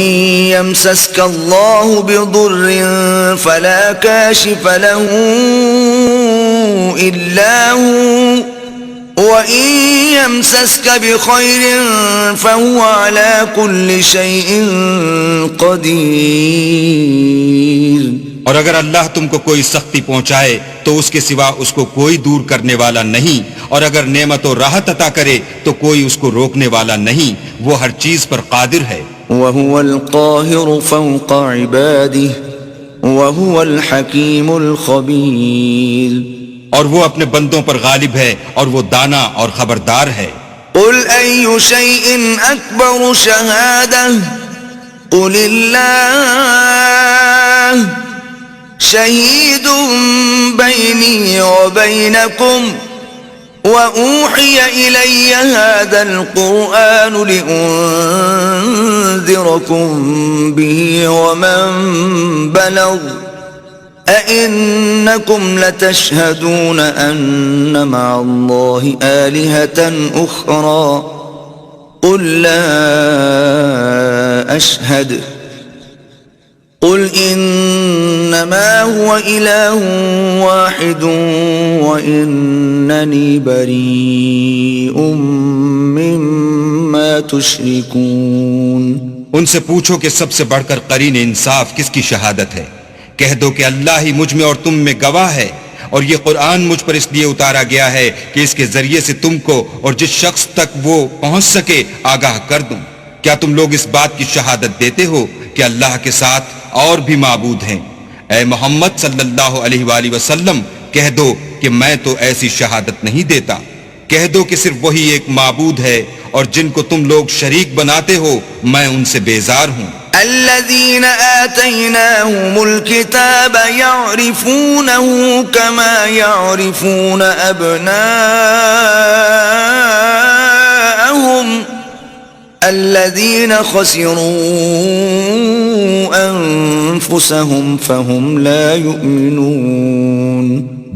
يَمْسَسْكَ اللَّهُ بِضُرٍّ فَلَا كَاشِفَ لَهُ إِلَّا هُوَ وَإِن يَمْسَسْكَ بِخَيْرٍ فَهُوَ عَلَى كُلِّ شَيْءٍ قَدِيرٌ. اور اگر اللہ تم کو کوئی سختی پہنچائے تو اس کے سوا اس کو کوئی دور کرنے والا نہیں، اور اگر نعمت و راحت عطا کرے تو کوئی اس کو روکنے والا نہیں، وہ ہر چیز پر قادر ہے. وَهُوَ الْقَاهِرُ فَوْقَ عِبَادِهِ وَهُوَ الْحَكِيمُ الْخَبِيرُ. اور وہ اپنے بندوں پر غالب ہے اور وہ دانا اور خبردار ہے. قُلْ أَيُّ شَيْءٍ أَكْبَرُ شَهَادَةً قُلِ اللَّهُ شَهِيدٌ بَيْنِي وَبَيْنَكُمْ وَأُوحِيَ إِلَيَّ هَذَا الْقُرْآنُ لِأُنذِرَكُم بِهِ وَمَن بَلَغَ أَإِنَّكُمْ لَتَشْهَدُونَ أَنَّ مَعَ اللَّهِ آلِهَةً أُخْرَى قُل لَّا أَشْهَدُ قُلْ إِنَّمَا هُوَ إِلَٰهٌ وَاحِدٌ وَإِنَّنِي بَرِيءٌ مِّمَّا تُشْرِكُونَ. ان سے پوچھو کہ سب سے بڑھ کر قرین انصاف کس کی شہادت ہے؟ کہہ دو کہ اللہ ہی مجھ میں اور تم میں گواہ ہے، اور یہ قرآن مجھ پر اس لیے اتارا گیا ہے کہ اس کے ذریعے سے تم کو اور جس شخص تک وہ پہنچ سکے آگاہ کر دوں. کیا تم لوگ اس بات کی شہادت دیتے ہو کہ اللہ کے ساتھ اور بھی معبود ہیں؟ اے محمد صلی اللہ علیہ وآلہ وسلم کہہ دو کہ میں تو ایسی شہادت نہیں دیتا. کہہ دو کہ صرف وہی ایک معبود ہے، اور جن کو تم لوگ شریک بناتے ہو میں ان سے بیزار ہوں. الذين آتيناهم الكتاب يعرفونه كما يعرفون أبناءهم الذين خسروا أنفسهم فهم لا يؤمنون.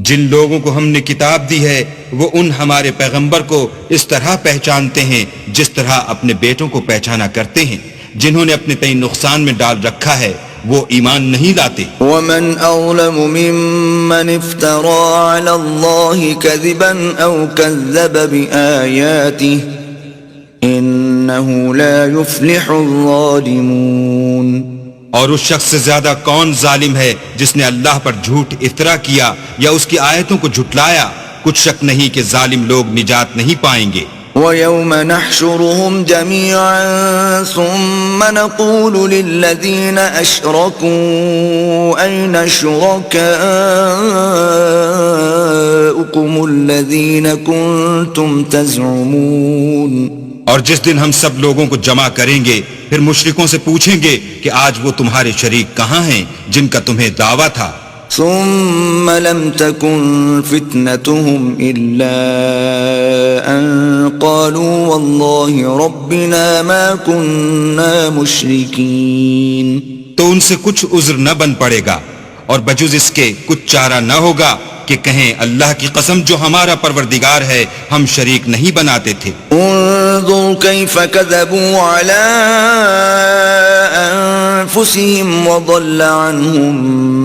جن لوگوں کو ہم نے کتاب دی ہے وہ ان ہمارے پیغمبر کو اس طرح پہچانتے ہیں جس طرح اپنے بیٹوں کو پہچانا کرتے ہیں. جنہوں نے اپنے تئیں نقصان میں ڈال رکھا ہے وہ ایمان نہیں لاتے. ومن أظلم ممن افترى على الله كذبا أو كذب بآياته إنه لا يفلح الظالمون. اور اس شخص سے زیادہ کون ظالم ہے جس نے اللہ پر جھوٹ افطرا کیا یا اس کی آیتوں کو جھٹلایا؟ کچھ شک نہیں کہ ظالم لوگ نجات نہیں پائیں گے. وَيَوْمَ نَحْشُرُهُمْ جَمِيعًا ثُمَّ نَقُولُ لِلَّذِينَ أَشْرَكُوا أَيْنَ شُرَكَاؤُكُمُ الَّذِينَ كُنتُمْ تَزْعُمُونَ. اور جس دن ہم سب لوگوں کو جمع کریں گے پھر مشرکوں سے پوچھیں گے کہ آج وہ تمہارے شریک کہاں ہیں جن کا تمہیں دعویٰ تھا. ثم لم تكن فتنتهم إلا أن قالوا والله ربنا ما كنا مشركين. تو ان سے کچھ عذر نہ بن پڑے گا اور بجز اس کے کچھ چارہ نہ ہوگا کہ کہیں اللہ کی قسم جو ہمارا پروردگار ہے ہم شریک نہیں بناتے تھے. انظر كيف كذبوا على أنفسهم وضل عنهم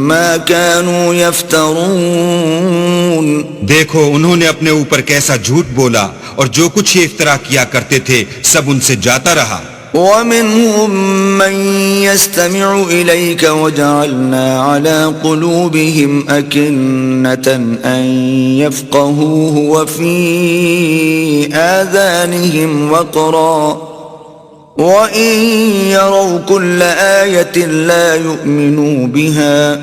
ما كانوا يفترون. دیکھو انہوں نے اپنے اوپر کیسا جھوٹ بولا اور جو کچھ یہ افترا کیا کرتے تھے سب ان سے جاتا رہا. وَمِنْهُمْ مَنْ يَسْتَمِعُ إِلَيْكَ وَجَعَلْنَا عَلَى قُلُوبِهِمْ أَكِنَّةً أَنْ يَفْقَهُوهُ وَفِي آذَانِهِمْ وَقْرًا وَإِنْ يَرَوْا كُلَّ آيَةٍ لَا يُؤْمِنُوا بِهَا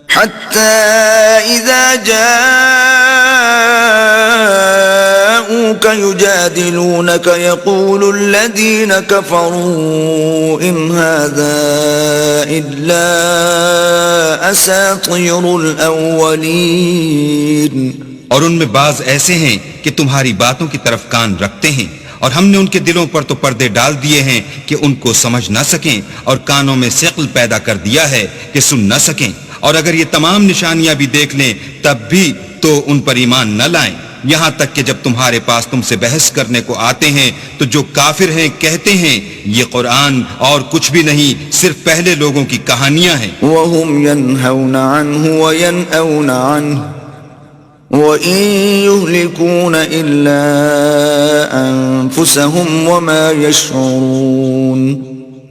حَتَّى إِذَا جاءوك يجادلونك يقول الذين كفروا إن هذا إلا أساطير الأولين. اور ان میں بعض ایسے ہیں کہ تمہاری باتوں کی طرف کان رکھتے ہیں اور ہم نے ان کے دلوں پر تو پردے ڈال دیے ہیں کہ ان کو سمجھ نہ سکیں اور کانوں میں ثقل پیدا کر دیا ہے کہ سن نہ سکیں. اور اگر یہ تمام نشانیاں بھی دیکھ لیں تب بھی تو ان پر ایمان نہ لائیں. یہاں تک کہ جب تمہارے پاس تم سے بحث کرنے کو آتے ہیں تو جو کافر ہیں کہتے ہیں یہ قرآن اور کچھ بھی نہیں صرف پہلے لوگوں کی کہانیاں ہیں. وَهُمْ يَنْهَوْنَ عَنْهُ وَيَنْأَوْنَ عَنْهُ وَإِن يُهْلِكُونَ إِلَّا أَنفُسَهُمْ وَمَا يَشْعُرُونَ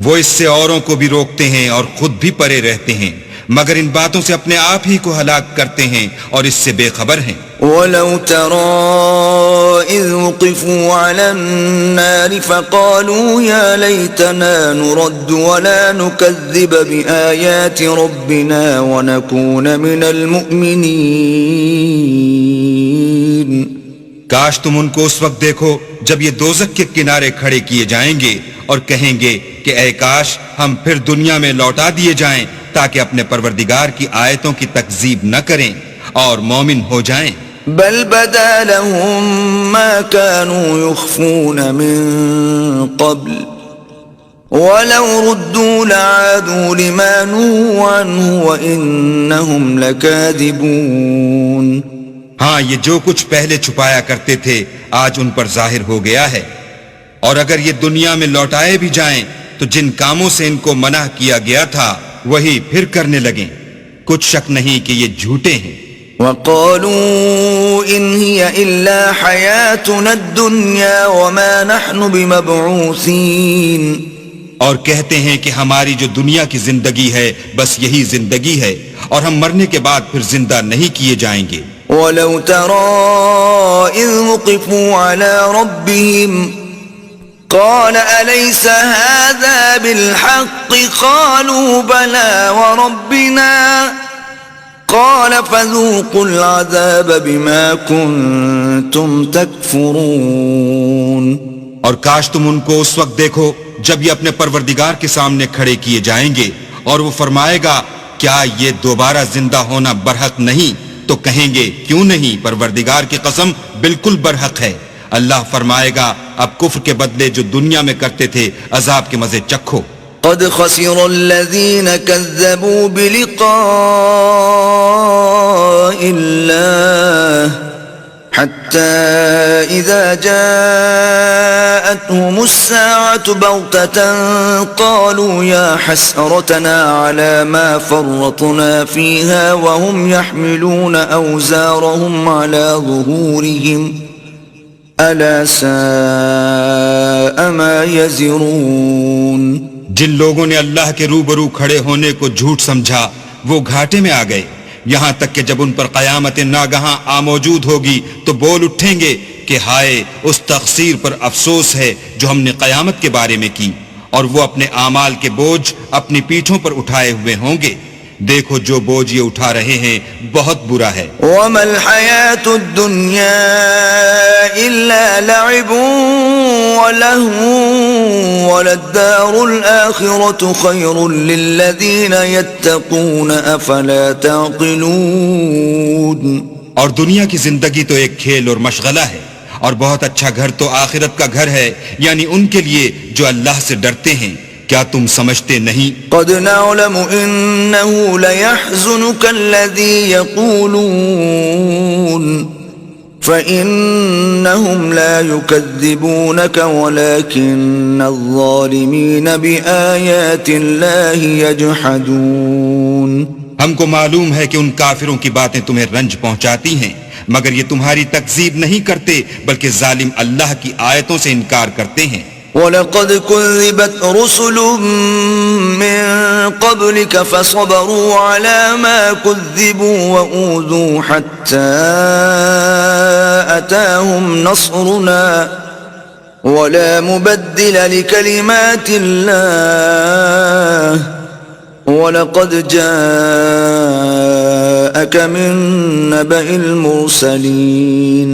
وہ اس سے اوروں کو بھی روکتے ہیں اور خود بھی پرے رہتے ہیں، مگر ان باتوں سے اپنے آپ ہی کو ہلاک کرتے ہیں اور اس سے بے خبر ہیں۔ وَلَوْ تَرَىٰ إِذْ وُقِفُوا عَلَى النَّارِ فَقَالُوا يَا لَيْتَنَا نُرَدُّ وَلَا نُكَذِّبَ بِآيَاتِ رَبِّنَا وَنَكُونَ مِنَ الْمُؤْمِنِينَ۔ کاش تم ان کو اس وقت دیکھو جب یہ دوزخ کے کنارے کھڑے کیے جائیں گے اور کہیں گے کہ اے کاش ہم پھر دنیا میں لوٹا دیے جائیں تاکہ اپنے پروردگار کی آیتوں کی تکذیب نہ کریں اور مومن ہو جائیں۔ بل بدا لهم ما كانوا يخفون من قبل ولو ردوا لعادوا لما نهوا عنه وإنهم لكاذبون۔ ہاں، یہ جو کچھ پہلے چھپایا کرتے تھے آج ان پر ظاہر ہو گیا ہے، اور اگر یہ دنیا میں لوٹائے بھی جائیں تو جن کاموں سے ان کو منع کیا گیا تھا وہی پھر کرنے لگیں۔ کچھ شک نہیں کہ یہ جھوٹے ہیں۔ وَقَالُوا إِنْ هِيَ إِلَّا حَيَاتُنَا الدُّنْيَا وَمَا نَحْنُ بِمَبْعُوثِينَ، اور کہتے ہیں کہ ہماری جو دنیا کی زندگی ہے بس یہی زندگی ہے اور ہم مرنے کے بعد پھر زندہ نہیں کیے جائیں گے۔ وَلَوْ تَرَىٰ إِذْ وُقِفُوا عَلَىٰ رَبِّهِمْ قَالَ أَلَيْسَ هَٰذَا بِالْحَقِّ قَالُوا بَلَىٰ وَرَبِّنَا قَالَ فَذُوقُوا الْعَذَابَ بِمَا كُنتُمْ تَكْفُرُونَ۔ اور کاش تم ان کو اس وقت دیکھو جب یہ اپنے پروردگار کے سامنے کھڑے کیے جائیں گے اور وہ فرمائے گا کیا یہ دوبارہ زندہ ہونا برحق نہیں؟ تو کہیں گے کیوں نہیں، پروردگار کی قسم بالکل برحق ہے۔ اللہ فرمائے گا اب کفر کے بدلے جو دنیا میں کرتے تھے عذاب کے مزے چکھو۔ قد خسر الذين كذبوا بلقاء الله حتى إذا جاءتهم الساعة بغتة قالوا يا حسرتنا على ما فرطنا فيها وهم يحملون أوزارهم على ظهورهم ألا ساء ما يزرون۔ جن لوگوں نے اللہ کے روبرو کھڑے ہونے کو جھوٹ سمجھا وہ گھاٹے میں آ گئے، یہاں تک کہ جب ان پر قیامت ناگہاں موجود ہوگی تو بول اٹھیں گے کہ ہائے اس تقصیر پر افسوس ہے جو ہم نے قیامت کے بارے میں کی، اور وہ اپنے اعمال کے بوجھ اپنی پیٹھوں پر اٹھائے ہوئے ہوں گے۔ دیکھو جو بوجھ یہ اٹھا رہے ہیں بہت برا ہے۔ وَمَا الْحَيَاةُ الدُّنْيَا إِلَّا لَعِبٌ وَلَهْوٌ وَلَلدَّارُ الْآخِرَةُ خَيْرٌ لِّلَّذِينَ يَتَّقُونَ أَفَلَا تَعْقِلُونَ۔ اور دنیا کی زندگی تو ایک کھیل اور مشغلہ ہے، اور بہت اچھا گھر تو آخرت کا گھر ہے، یعنی ان کے لیے جو اللہ سے ڈرتے ہیں۔ کیا تم سمجھتے نہیں؟ قد نعلم انه ليحزنك الذي يقولون فانهم لا يكذبونك ولكن الظالمين بآيات الله يجحدون۔ ہم کو معلوم ہے کہ ان کافروں کی باتیں تمہیں رنج پہنچاتی ہیں، مگر یہ تمہاری تکذیب نہیں کرتے بلکہ ظالم اللہ کی آیتوں سے انکار کرتے ہیں۔ وَلَقَدْ كُذِّبَتْ رُسُلٌ مِّن قَبْلِكَ فَصَبَرُوا عَلَى مَا كُذِّبُوا وَأُوذُوا حَتَّى أَتَاهُمْ نَصْرُنَا وَلَا مُبَدِّلَ لِكَلِمَاتِ اللَّهِ وَلَقَدْ جَاءَكَ مِن نَّبَإِ الْمُرْسَلِينَ۔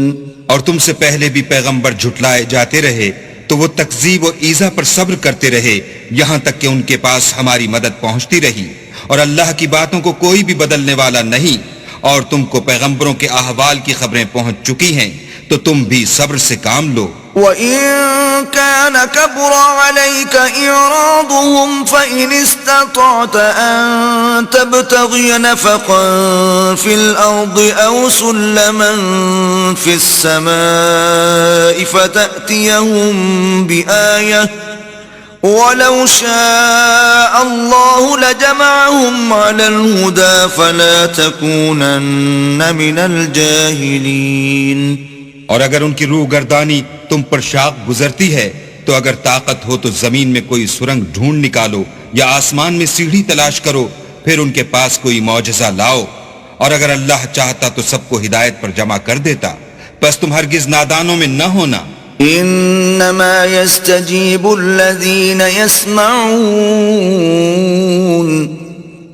اور تم سے پہلے بھی پیغمبر جھٹلائے جاتے رہے تو وہ تکذیب و ایذا پر صبر کرتے رہے یہاں تک کہ ان کے پاس ہماری مدد پہنچتی رہی، اور اللہ کی باتوں کو کوئی بھی بدلنے والا نہیں، اور تم کو پیغمبروں کے احوال کی خبریں پہنچ چکی ہیں تو تم بھی صبر سے کام لو۔ وَإِن كَانَ كَبُرَ عَلَيْكَ إِعْرَاضُهُمْ فَإِنِ اسْتَطَعْتَ أَن تَبْتَغِيَ نَفَقًا فِي الْأَرْضِ أَوْ سُلَّمًا فِي السَّمَاءِ فَتَأْتِيَهُم بِآيَةٍ ولو شاء الله لجمعهم على الهدى فلا تكونن من الجاهلين. اور اگر ان کی روح گردانی تم پر شاق گزرتی ہے تو اگر طاقت ہو تو زمین میں کوئی سرنگ ڈھونڈ نکالو یا آسمان میں سیڑھی تلاش کرو، پھر ان کے پاس کوئی معجزہ لاؤ. اور اگر اللہ چاہتا تو سب کو ہدایت پر جمع کر دیتا، بس تم ہرگز نادانوں میں نہ ہونا. انما يستجيب الذين يسمعون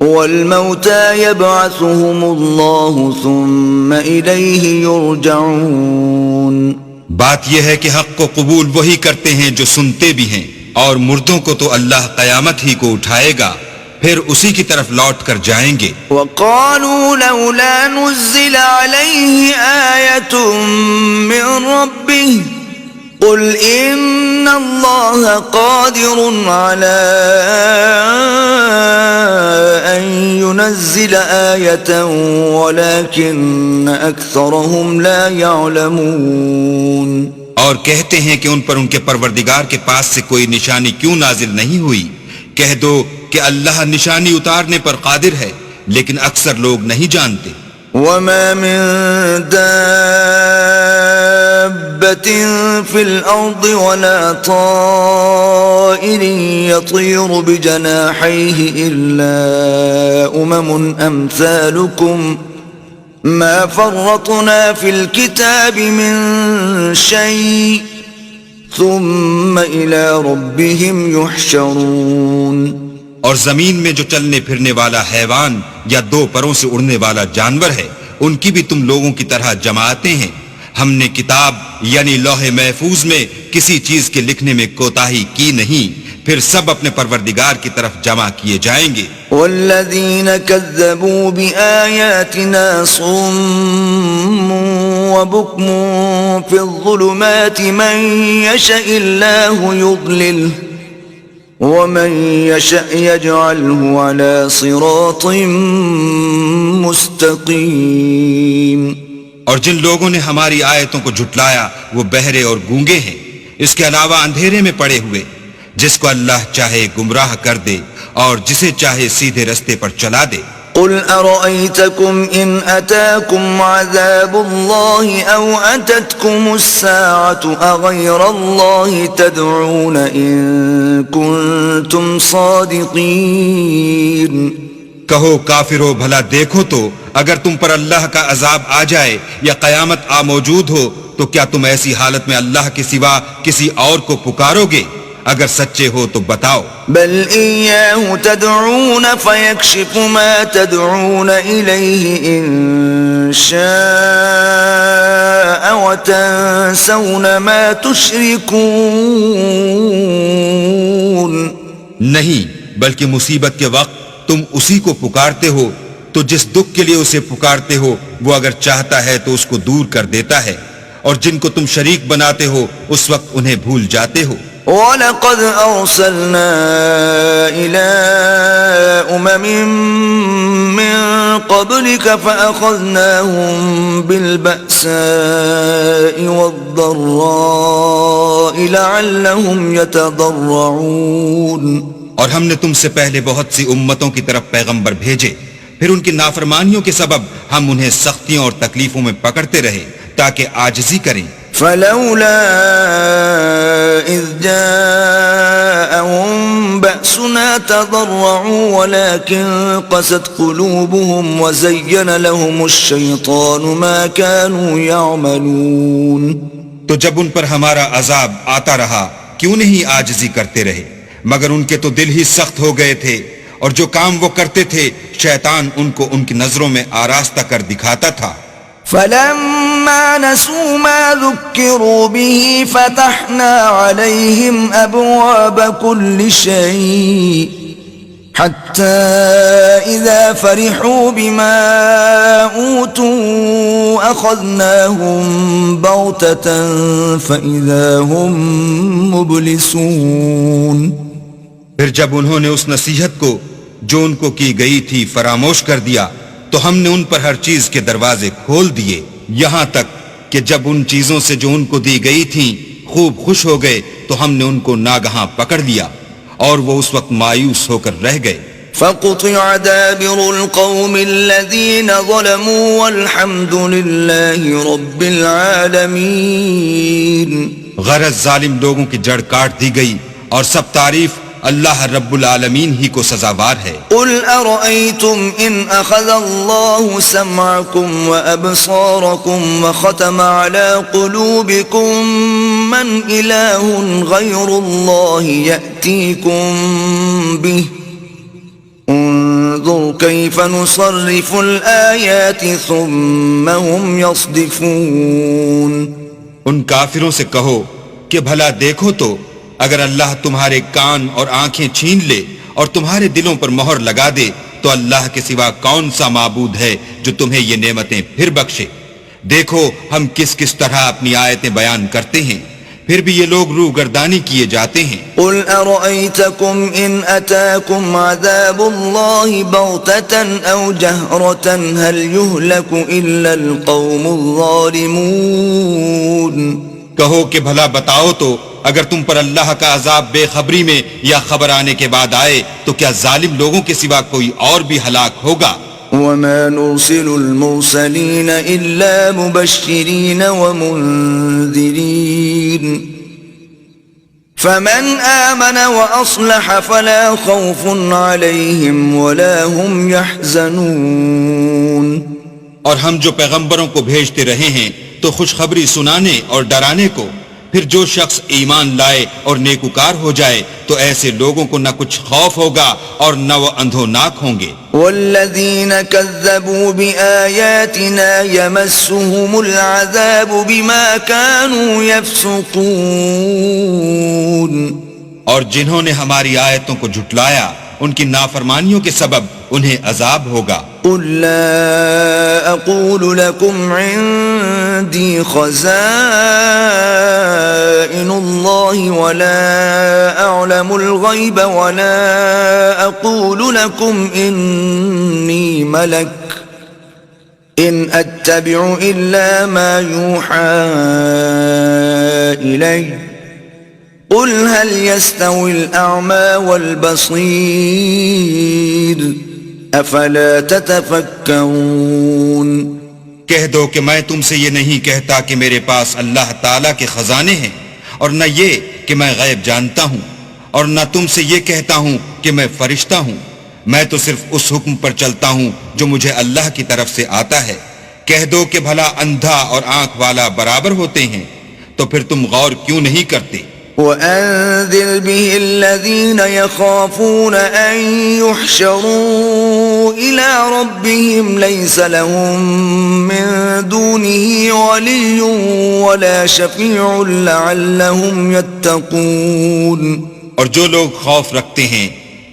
والموتى يبعثهم الله ثم إليه يرجعون. بات یہ ہے کہ حق کو قبول وہی کرتے ہیں جو سنتے بھی ہیں، اور مردوں کو تو اللہ قیامت ہی کو اٹھائے گا، پھر اسی کی طرف لوٹ کر جائیں گے. وقالوا لولا نزل عليه آية من ربه قل إن الله قادر على أن ينزل آية ولكن أكثرهم لا يعلمون. اور کہتے ہیں کہ ان پر ان کے پروردگار کے پاس سے کوئی نشانی کیوں نازل نہیں ہوئی. کہہ دو کہ اللہ نشانی اتارنے پر قادر ہے، لیکن اکثر لوگ نہیں جانتے. وما من دابة في الأرض ولا طائر يطير بجناحيه إلا أمم أمثالكم ما فرطنا في الكتاب من شيء ثم إلى ربهم يحشرون. اور زمین میں جو چلنے پھرنے والا حیوان یا دو پروں سے اڑنے والا جانور ہے، ان کی بھی تم لوگوں کی طرح جماعتیں ہیں. ہم نے کتاب یعنی لوح محفوظ میں کسی چیز کے لکھنے میں کوتاہی کی نہیں، پھر سب اپنے پروردگار کی طرف جمع کیے جائیں گے. والذین کذبوا بآیاتنا صم وبکم فی الظلمات من یشاء اللہ یضللہ ومن يشأ يجعله على صراط مستقيم. اور جن لوگوں نے ہماری آیتوں کو جھٹلایا وہ بہرے اور گونگے ہیں، اس کے علاوہ اندھیرے میں پڑے ہوئے. جس کو اللہ چاہے گمراہ کر دے اور جسے چاہے سیدھے رستے پر چلا دے. قل أرأيتكم إن أتاكم عذاب الله أو أتتكم الساعة أغير الله تدعون إن كنتم صادقين. کہو کافرو بھلا دیکھو تو اگر تم پر اللہ کا عذاب آ جائے یا قیامت آ موجود ہو تو کیا تم ایسی حالت میں اللہ کے سوا کسی اور کو پکارو گے؟ اگر سچے ہو تو بتاؤ. بل إياه تدعون فيكشف ما تدعون إليه إن شاء وتنسون ما تشركون. نہیں، بلکہ مصیبت کے وقت تم اسی کو پکارتے ہو، تو جس دکھ کے لیے اسے پکارتے ہو وہ اگر چاہتا ہے تو اس کو دور کر دیتا ہے، اور جن کو تم شریک بناتے ہو اس وقت انہیں بھول جاتے ہو. وَلَقَدْ أَرْسَلْنَا إِلَىٰ أُمَمٍ مِّن قَبْلِكَ فَأَخَذْنَاهُم بِالْبَأْسَاءِ وَالضَّرَّاءِ لَعَلَّهُمْ يَتَضَرَّعُونَ. اور ہم نے تم سے پہلے بہت سی امتوں کی طرف پیغمبر بھیجے، پھر ان کی نافرمانیوں کے سبب ہم انہیں سختیوں اور تکلیفوں میں پکڑتے رہے تاکہ عاجزی کریں. فلولا إذ جاءهم بأسنا تضرعوا ولكن قست قلوبهم وزين لهم الشيطان ما كانوا يعملون. تو جب ان پر ہمارا عذاب آتا رہا کیوں نہیں عاجزی کرتے رہے، مگر ان کے تو دل ہی سخت ہو گئے تھے، اور جو کام وہ کرتے تھے شیطان ان کو ان کی نظروں میں آراستہ کر دکھاتا تھا. فلما نسوا ما ذكروا به فتحنا عليهم أبواب كل شيء حتى إذا فرحوا بما أوتوا أخذناهم بغتة فإذا هم مبلسون. پھر جب انہوں نے اس نصیحت کو جو ان کو کی گئی تھی فراموش کر دیا تو ہم نے ان پر ہر چیز کے دروازے کھول دیے، یہاں تک کہ جب ان چیزوں سے جو ان کو دی گئی تھیں خوب خوش ہو گئے تو ہم نے ان کو ناگہاں پکڑ لیا. اور وہ اس وقت مایوس ہو کر رہ گئے. فقطع دابر القوم الذين ظلموا والحمد لله رب العالمين. غرض ظالم لوگوں کی جڑ کاٹ دی گئی اور سب تعریف اللہ رب العالمین ہی کو سزاوار ہے. قل ارأيتم ان اخذ الله سمعكم وابصاركم وختم على قلوبكم من اله غير الله يأتيكم به انظر كيف نصرف الآيات ثم هم يصدفون. ان کافروں سے کہو کہ بھلا دیکھو تو اگر اللہ تمہارے کان اور آنکھیں چھین لے اور تمہارے دلوں پر مہر لگا دے تو اللہ کے سوا کون سا معبود ہے جو تمہیں یہ نعمتیں پھر بخشے. دیکھو ہم کس کس طرح اپنی آیتیں بیان کرتے ہیں، پھر بھی یہ لوگ روح گردانی کیے جاتے ہیں. قل ارأيتكم ان اتاكم عذاب الله بغتة او جهرة هل يهلك الا القوم الظالمون. کہو کہ بھلا بتاؤ تو اگر تم پر اللہ کا عذاب بے خبری میں یا خبر آنے کے بعد آئے تو کیا ظالم لوگوں کے سوا کوئی اور بھی ہلاک ہوگا؟ وما نرسل المرسلين الا مبشرين ومنذرين فمن آمن واصلح فلا خوف عليهم ولا هم يحزنون. اور ہم جو پیغمبروں کو بھیجتے رہے ہیں تو خوشخبری سنانے اور ڈرانے کو، پھر جو شخص ایمان لائے اور نیکوکار ہو جائے تو ایسے لوگوں کو نہ کچھ خوف ہوگا اور نہ وہ اندھوناک ہوں گے. والذین كذبوا بآیاتنا یمسهم العذاب بما كانوا يفسقون. اور جنہوں نے ہماری آیتوں کو جھٹلایا ان کی نافرمانیوں کے سبب انہیں عذاب ہوگا. قل لا اقول لكم عندي خزائن الله ولا اعلم الغيب ولا اقول لكم اني ملك ان اتبع الا ما يوحى الي قل هل يستوي الاعمى والبصير افلا تتفکرون. کہہ دو کہ میں تم سے یہ نہیں کہتا کہ میرے پاس اللہ تعالیٰ کے خزانے ہیں، اور نہ یہ کہ میں غیب جانتا ہوں، اور نہ تم سے یہ کہتا ہوں کہ میں فرشتہ ہوں. میں تو صرف اس حکم پر چلتا ہوں جو مجھے اللہ کی طرف سے آتا ہے. کہہ دو کہ بھلا اندھا اور آنکھ والا برابر ہوتے ہیں، تو پھر تم غور کیوں نہیں کرتے؟ وَأَنذِرْ بِهِ الَّذِينَ يَخَافُونَ أَن يُحْشَرُوا إِلَى رَبِّهِمْ لَيْسَ لَهُم مِّن دُونِهِ وَلِيٌّ وَلَا شَفِيعٌ لَعَلَّهُمْ يَتَّقُونَ. اور جو لوگ خوف رکھتے ہیں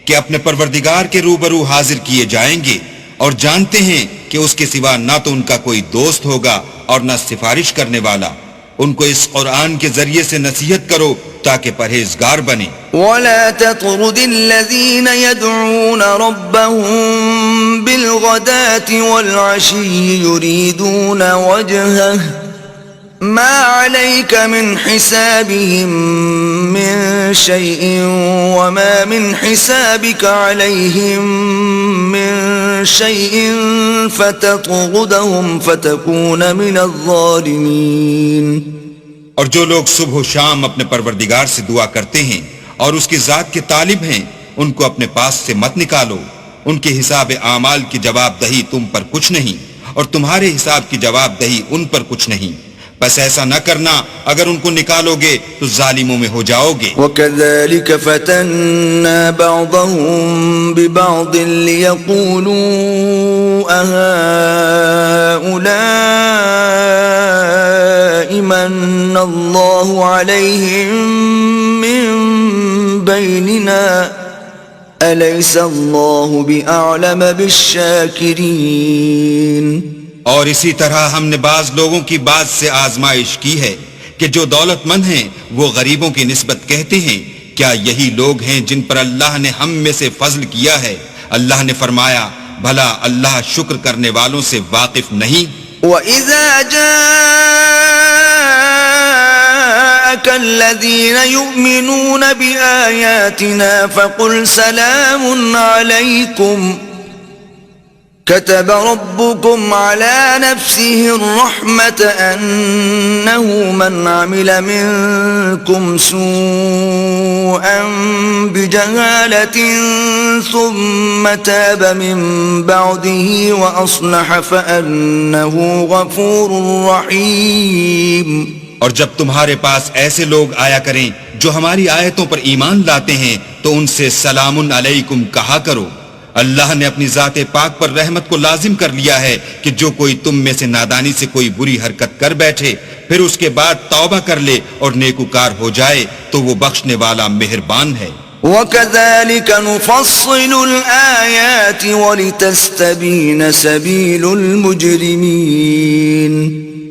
کہ اپنے پروردگار کے روبرو حاضر کیے جائیں گے اور جانتے ہیں کہ اس کے سوا نہ تو ان کا کوئی دوست ہوگا اور نہ سفارش کرنے والا، ان کو اس قرآن کے ذریعے سے نصیحت کرو تاکہ پرہیزگار بنے. وَلَا تَطْرُدِ الَّذِينَ يَدْعُونَ رَبَّهُم بِالْغَدَاةِ وَالْعَشِيِّ يُرِيدُونَ وَجْهَهُ مَا عَلَيْكَ مِنْ حِسَابِهِم مِّن شَيْءٍ وَمَا مِنْ حِسَابِكَ عَلَيْهِم مِّن شَيْءٍ فَتَطْرُدَهُمْ فَتَكُونَ مِنَ الظَّالِمِينَ. اور جو لوگ صبح و شام اپنے پروردگار سے دعا کرتے ہیں اور اس کی ذات کے طالب ہیں، ان کو اپنے پاس سے مت نکالو. ان کے حساب اعمال کی جواب دہی تم پر کچھ نہیں، اور تمہارے حساب کی جواب دہی ان پر کچھ نہیں. بس ایسا نہ کرنا، اگر ان کو نکالو گے تو ظالموں میں ہو جاؤ گے. وَكَذَلِكَ فَتَنَّا بَعْضَهُم بِبَعْضٍ لِيَقُولُوا أَهَؤُلَاءِ مَنَّ اللَّهُ عَلَيْهِم مِّن بَيْنِنَا أَلَيْسَ اللَّهُ بِأَعْلَمَ بِالشَّاكِرِينَ. اور اسی طرح ہم نے بعض لوگوں کی بعض سے آزمائش کی ہے کہ جو دولت مند ہیں وہ غریبوں کی نسبت کہتے ہیں کیا یہی لوگ ہیں جن پر اللہ نے ہم میں سے فضل کیا ہے؟ اللہ نے فرمایا بھلا اللہ شکر کرنے والوں سے واقف نہیں؟ وَإِذَا جَاءَ جاءك الذين يؤمنون بآياتنا فقل سلام عليكم كتب ربكم على نفسه الرحمة أنه من عمل منكم سوءا بجهالة ثم تاب من بعده وأصلح فأنه غفور رحيم. اور جب تمہارے پاس ایسے لوگ آیا کریں جو ہماری آیتوں پر ایمان لاتے ہیں تو ان سے سلام علیکم کہا کرو. اللہ نے اپنی ذات پاک پر رحمت کو لازم کر لیا ہے کہ جو کوئی تم میں سے نادانی سے کوئی بری حرکت کر بیٹھے پھر اس کے بعد توبہ کر لے اور نیکوکار ہو جائے تو وہ بخشنے والا مہربان ہے. وَكَذَلِكَ نُفَصِّلُ الْآيَاتِ وَلِتَسْتَبِينَ سَبِيلُ الْمُجْرِمِينَ.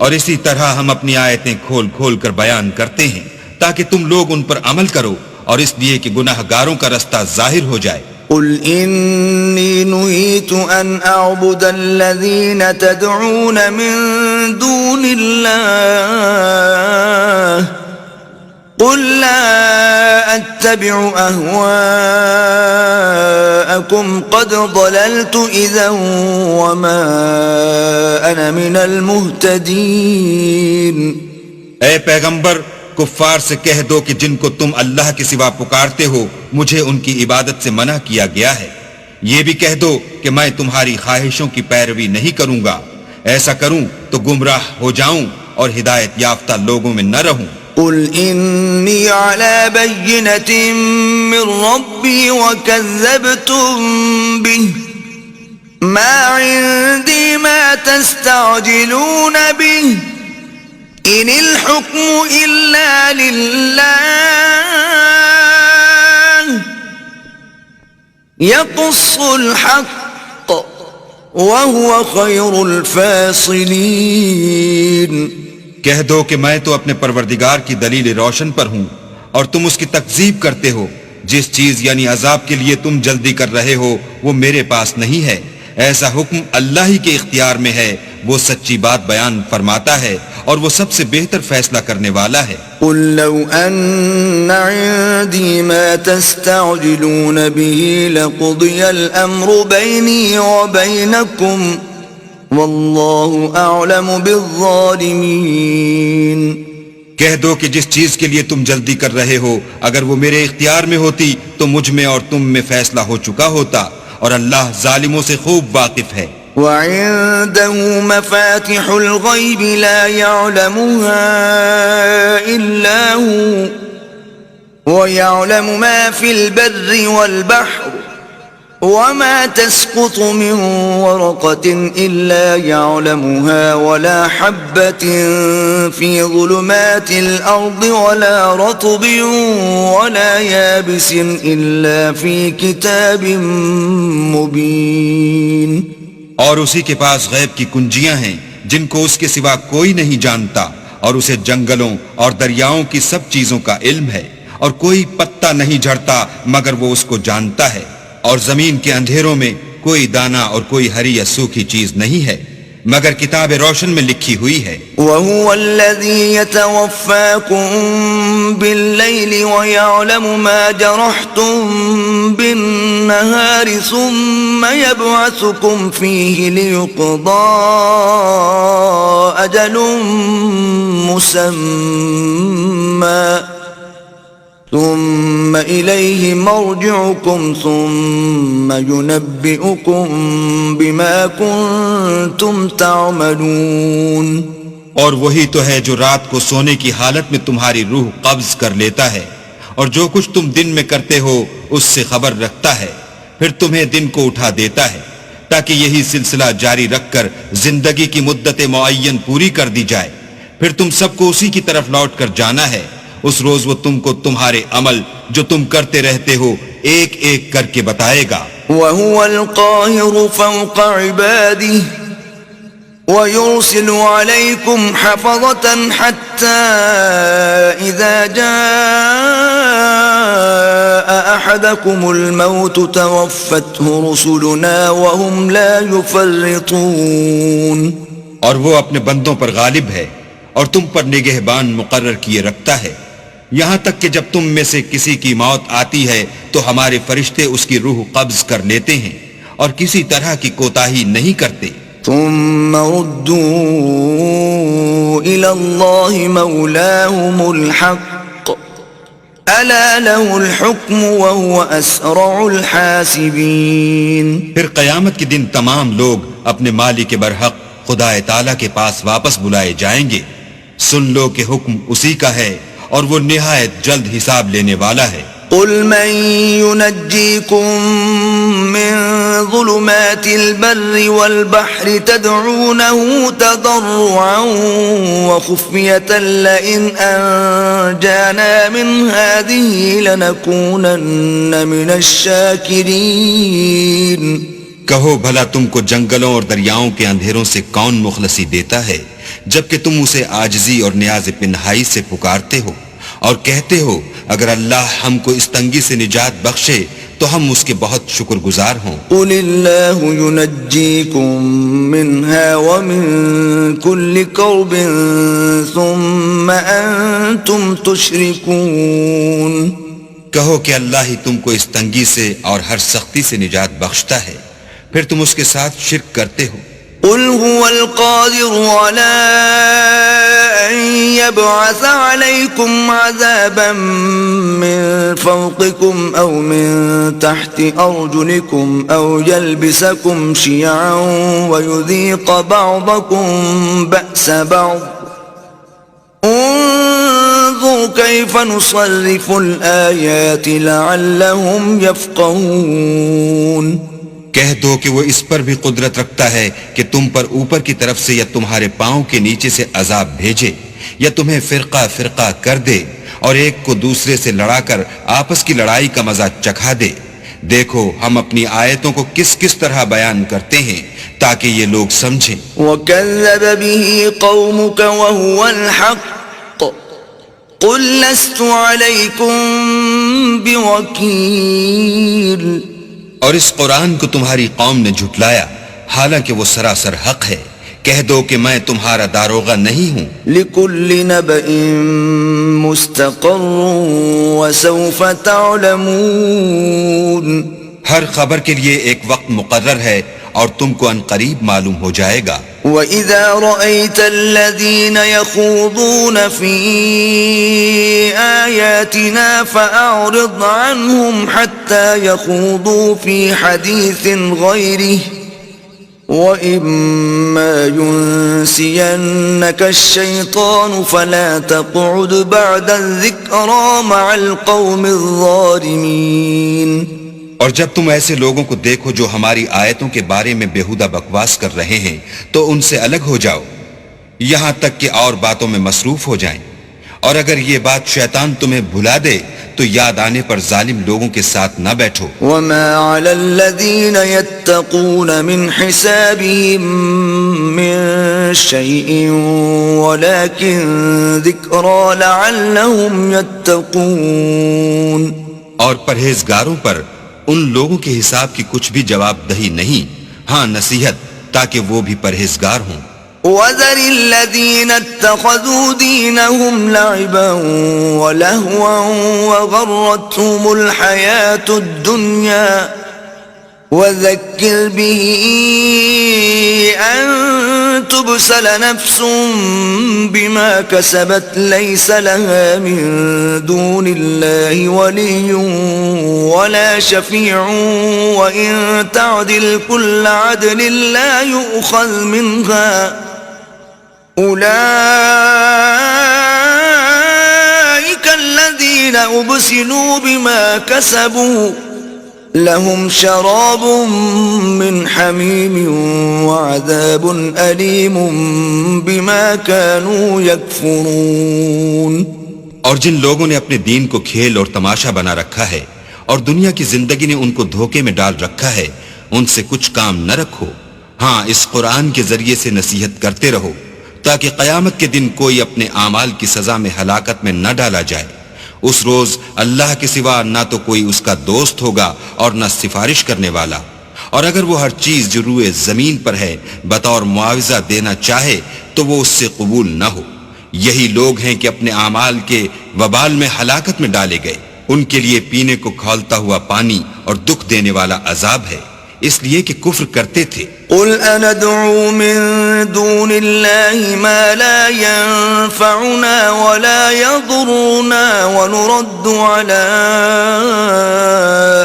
اور اسی طرح ہم اپنی آیتیں کھول کھول کر بیان کرتے ہیں تاکہ تم لوگ ان پر عمل کرو اور اس لیے کہ گناہ گاروں کا رستہ ظاہر ہو جائے. قل إني نهيت أن أعبد الذين تدعون من دون الله قل لا أتبع أهواءكم قد ضللت إذا وما أنا من المهتدين. اے پیغمبر کفار سے کہہ دو کہ جن کو تم اللہ کے سوا پکارتے ہو مجھے ان کی عبادت سے منع کیا گیا ہے. یہ بھی کہہ دو کہ میں تمہاری خواہشوں کی پیروی نہیں کروں گا. ایسا کروں تو گمراہ ہو جاؤں اور ہدایت یافتہ لوگوں میں نہ رہوں. قل إني على بينة من ربي وكذبتم به ما عندي ما تستعجلون به إن الحكم إلا لله يقص الحق وهو خير الفاصلين. کہہ دو کہ میں تو اپنے پروردگار کی دلیل روشن پر ہوں اور تم اس کی تکذیب کرتے ہو. جس چیز یعنی عذاب کے لیے تم جلدی کر رہے ہو وہ میرے پاس نہیں ہے. ایسا حکم اللہ ہی کے اختیار میں ہے. وہ سچی بات بیان فرماتا ہے اور وہ سب سے بہتر فیصلہ کرنے والا ہے. قل لو أن عندي ما تستعجلون به لقضي الأمر بيني وبينكم والله أعلم بالظالمين. کہہ دو کہ جس چیز کے لیے تم جلدی کر رہے ہو اگر وہ میرے اختیار میں ہوتی تو مجھ میں اور تم میں فیصلہ ہو چکا ہوتا اور اللہ ظالموں سے خوب واقف ہے. وعنده مفاتح الغيب لا يعلمها إلا هو ويعلم ما في البر والبحر وما تسقط من ورقة إلا يعلمها ولا حبة في ظلمات الأرض ولا رطب ولا يابس إلا في كتاب مبين. اور اسی کے پاس غیب کی کنجیاں ہیں جن کو اس کے سوا کوئی نہیں جانتا اور اسے جنگلوں اور دریاؤں کی سب چیزوں کا علم ہے اور کوئی پتا نہیں جھڑتا مگر وہ اس کو جانتا ہے اور زمین کے اندھیروں میں کوئی دانہ اور کوئی ہری یا سوکھی چیز نہیں ہے مگر کتاب روشن میں لکھی ہوئی ہے. وَهُوَ الَّذِي يَتَوَفَّاكُم بِاللَّيْلِ وَيَعْلَمُ مَا جَرَحْتُم بِالنَّهَارِ ثُمَّ يَبْعَثُكُمْ فِيهِ لِيُقْضَى أَجَلٌ مُّسَمًّى ثم إليه مرجعكم ثم ينبئكم بما كنتم تعملون. اور وہی تو ہے جو رات کو سونے کی حالت میں تمہاری روح قبض کر لیتا ہے اور جو کچھ تم دن میں کرتے ہو اس سے خبر رکھتا ہے پھر تمہیں دن کو اٹھا دیتا ہے تاکہ یہی سلسلہ جاری رکھ کر زندگی کی مدت معین پوری کر دی جائے. پھر تم سب کو اسی کی طرف لوٹ کر جانا ہے. اس روز وہ تم کو تمہارے عمل جو تم کرتے رہتے ہو ایک ایک کر کے بتائے گا. وَهُوَ الْقَاهِرُ فَوْقَ عِبَادِهِ وَيُرْسِلُ عَلَيْكُمْ حَفَظَةً حَتَّى إِذَا جَاءَ أَحَدَكُمُ الْمَوْتُ تَوَفَّتْهُ رُسُلُنَا وَهُمْ لَا يُفَرِّطُونَ. اور وہ اپنے بندوں پر غالب ہے اور تم پر نگہبان مقرر کیے رکھتا ہے یہاں تک کہ جب تم میں سے کسی کی موت آتی ہے تو ہمارے فرشتے اس کی روح قبض کر لیتے ہیں اور کسی طرح کی کوتاہی نہیں کرتے. ثم ردوا إلى الله مولاهم الحق ألا له الحكم وهو أسرع الحاسبين. پھر قیامت کے دن تمام لوگ اپنے مالک برحق خدا تعالیٰ کے پاس واپس بلائے جائیں گے. سن لو کہ حکم اسی کا ہے اور وہ نہایت جلد حساب لینے والا ہے. قل من ينجيكم من ظلمات البر والبحر تدعونه تضرعا وخفية لئن أنجانا من هذه لنكونن من الشاكرين. کہو بھلا تم کو جنگلوں اور دریاؤں کے اندھیروں سے کون مخلصی دیتا ہے جبکہ تم اسے عاجزی اور نیاز پنہائی سے پکارتے ہو اور کہتے ہو اگر اللہ ہم کو اس تنگی سے نجات بخشے تو ہم اس کے بہت شکر گزار ہوں. قل اللہ ينجيكم منها ومن كل كرب ثم أنتم تشركون. کہو کہ اللہ ہی تم کو اس تنگی سے اور ہر سختی سے نجات بخشتا ہے پھر تم اس کے ساتھ شرک کرتے ہو. قل هو القادر على أن يبعث عليكم عذابا من فوقكم أو من تحت أرجلكم أو يلبسكم شيعا ويذيق بعضكم بأس بعض انظر كيف نصرف الآيات لعلهم يفقهون. کہہ دو کہ وہ اس پر بھی قدرت رکھتا ہے کہ تم پر اوپر کی طرف سے یا تمہارے پاؤں کے نیچے سے عذاب بھیجے یا تمہیں فرقہ فرقہ کر دے اور ایک کو دوسرے سے لڑا کر آپس کی لڑائی کا مزہ چکھا دے. دیکھو ہم اپنی آیتوں کو کس کس طرح بیان کرتے ہیں تاکہ یہ لوگ سمجھیں. وَكَذَّبَ بِهِ قَوْمُكَ وَهُوَ الْحَقُّ قُلْ لَسْتُ عَلَيْكُمْ بِوَكِيلٍ. اور اس قرآن کو تمہاری قوم نے جھٹلایا حالانکہ وہ سراسر حق ہے. کہہ دو کہ میں تمہارا داروغہ نہیں ہوں. لِكُلِّ نَبَإٍ مُسْتَقَرٌّ وَسَوْفَ تَعْلَمُونَ. ہر خبر کے لیے ایک وقت مقرر ہے اور تم کو ان قریب معلوم ہو جائے گا. وَإِذَا رَأَيْتَ الَّذِينَ يَخُوضُونَ فِي آيَاتِنَا فَأَعْرِضْ عَنْهُمْ حَتَّى يَخُوضُوا فِي حَدِيثٍ غَيْرِهِ وَإِمَّا يُنْسِيَنَّكَ الشَّيْطَانُ فَلَا تَقْعُدْ بَعْدَ الذِّكْرَى مَعَ الْقَوْمِ الظَّالِمِينَ. اور جب تم ایسے لوگوں کو دیکھو جو ہماری آیتوں کے بارے میں بیہودہ بکواس کر رہے ہیں تو ان سے الگ ہو جاؤ یہاں تک کہ اور باتوں میں مصروف ہو جائیں. اور اگر یہ بات شیطان تمہیں بھلا دے تو یاد آنے پر ظالم لوگوں کے ساتھ نہ بیٹھو. وَمَا عَلَى الَّذِينَ يَتَّقُونَ مِنْ حِسَابِهِمْ مِنْ شَيْءٍ وَلَكِنْ ذِكْرَى لَعَلَّهُمْ يَتَّقُونَ. اور پرہیزگاروں پر ان لوگوں کے حساب کی کچھ بھی جواب دہی نہیں، ہاں نصیحت تاکہ وہ بھی پرہیزگار ہوں. وَذَرِ الَّذِينَ اتَّخَذُوا دِينَهُمْ لَعِبًا وَلَهْوًا وَغَرَّتْهُمُ الْحَيَاةُ الدُّنْيَا وَذَكِّرْ بِهِ أَن تُبْسَلَ نَفْسٌ بِمَا كَسَبَتْ لَيْسَ لَهَا مِن دُونِ اللَّهِ وَلِيٌّ وَلَا شَفِيعٌ وَإِن تَعْدِلْ كُلَّ عَدْلٍ لَّا يُؤْخَذْ مِنْهَا أُولَئِكَ الَّذِينَ أُبْسِلُوا بِمَا كَسَبُوا لهم شراب من حميم وعذاب أليم بما كانوا يكفرون. اور جن لوگوں نے اپنے دین کو کھیل اور تماشا بنا رکھا ہے اور دنیا کی زندگی نے ان کو دھوکے میں ڈال رکھا ہے ان سے کچھ کام نہ رکھو. ہاں اس قرآن کے ذریعے سے نصیحت کرتے رہو تاکہ قیامت کے دن کوئی اپنے اعمال کی سزا میں ہلاکت میں نہ ڈالا جائے. اس روز اللہ کے سوا نہ تو کوئی اس کا دوست ہوگا اور نہ سفارش کرنے والا. اور اگر وہ ہر چیز جو روئے زمین پر ہے بطور معاوضہ دینا چاہے تو وہ اس سے قبول نہ ہو. یہی لوگ ہیں کہ اپنے اعمال کے وبال میں ہلاکت میں ڈالے گئے. ان کے لیے پینے کو کھولتا ہوا پانی اور دکھ دینے والا عذاب ہے، اس لیے کہ کفر کرتے تھے. قل أندعو من دون الله ما لا ينفعنا ولا يضرنا ونرد على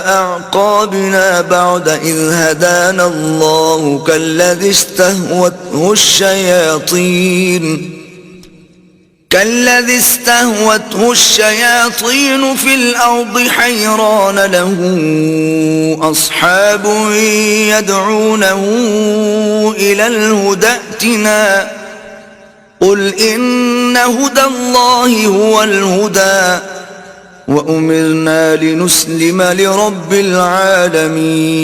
أعقابنا بعد إذ هدانا الله كالذي استهوته الشياطين في الأرض حيران له أصحاب يدعونه إلى الهدى ائتنا قل إن هدى الله هو الهدى وأمرنا لنسلم لرب العالمين.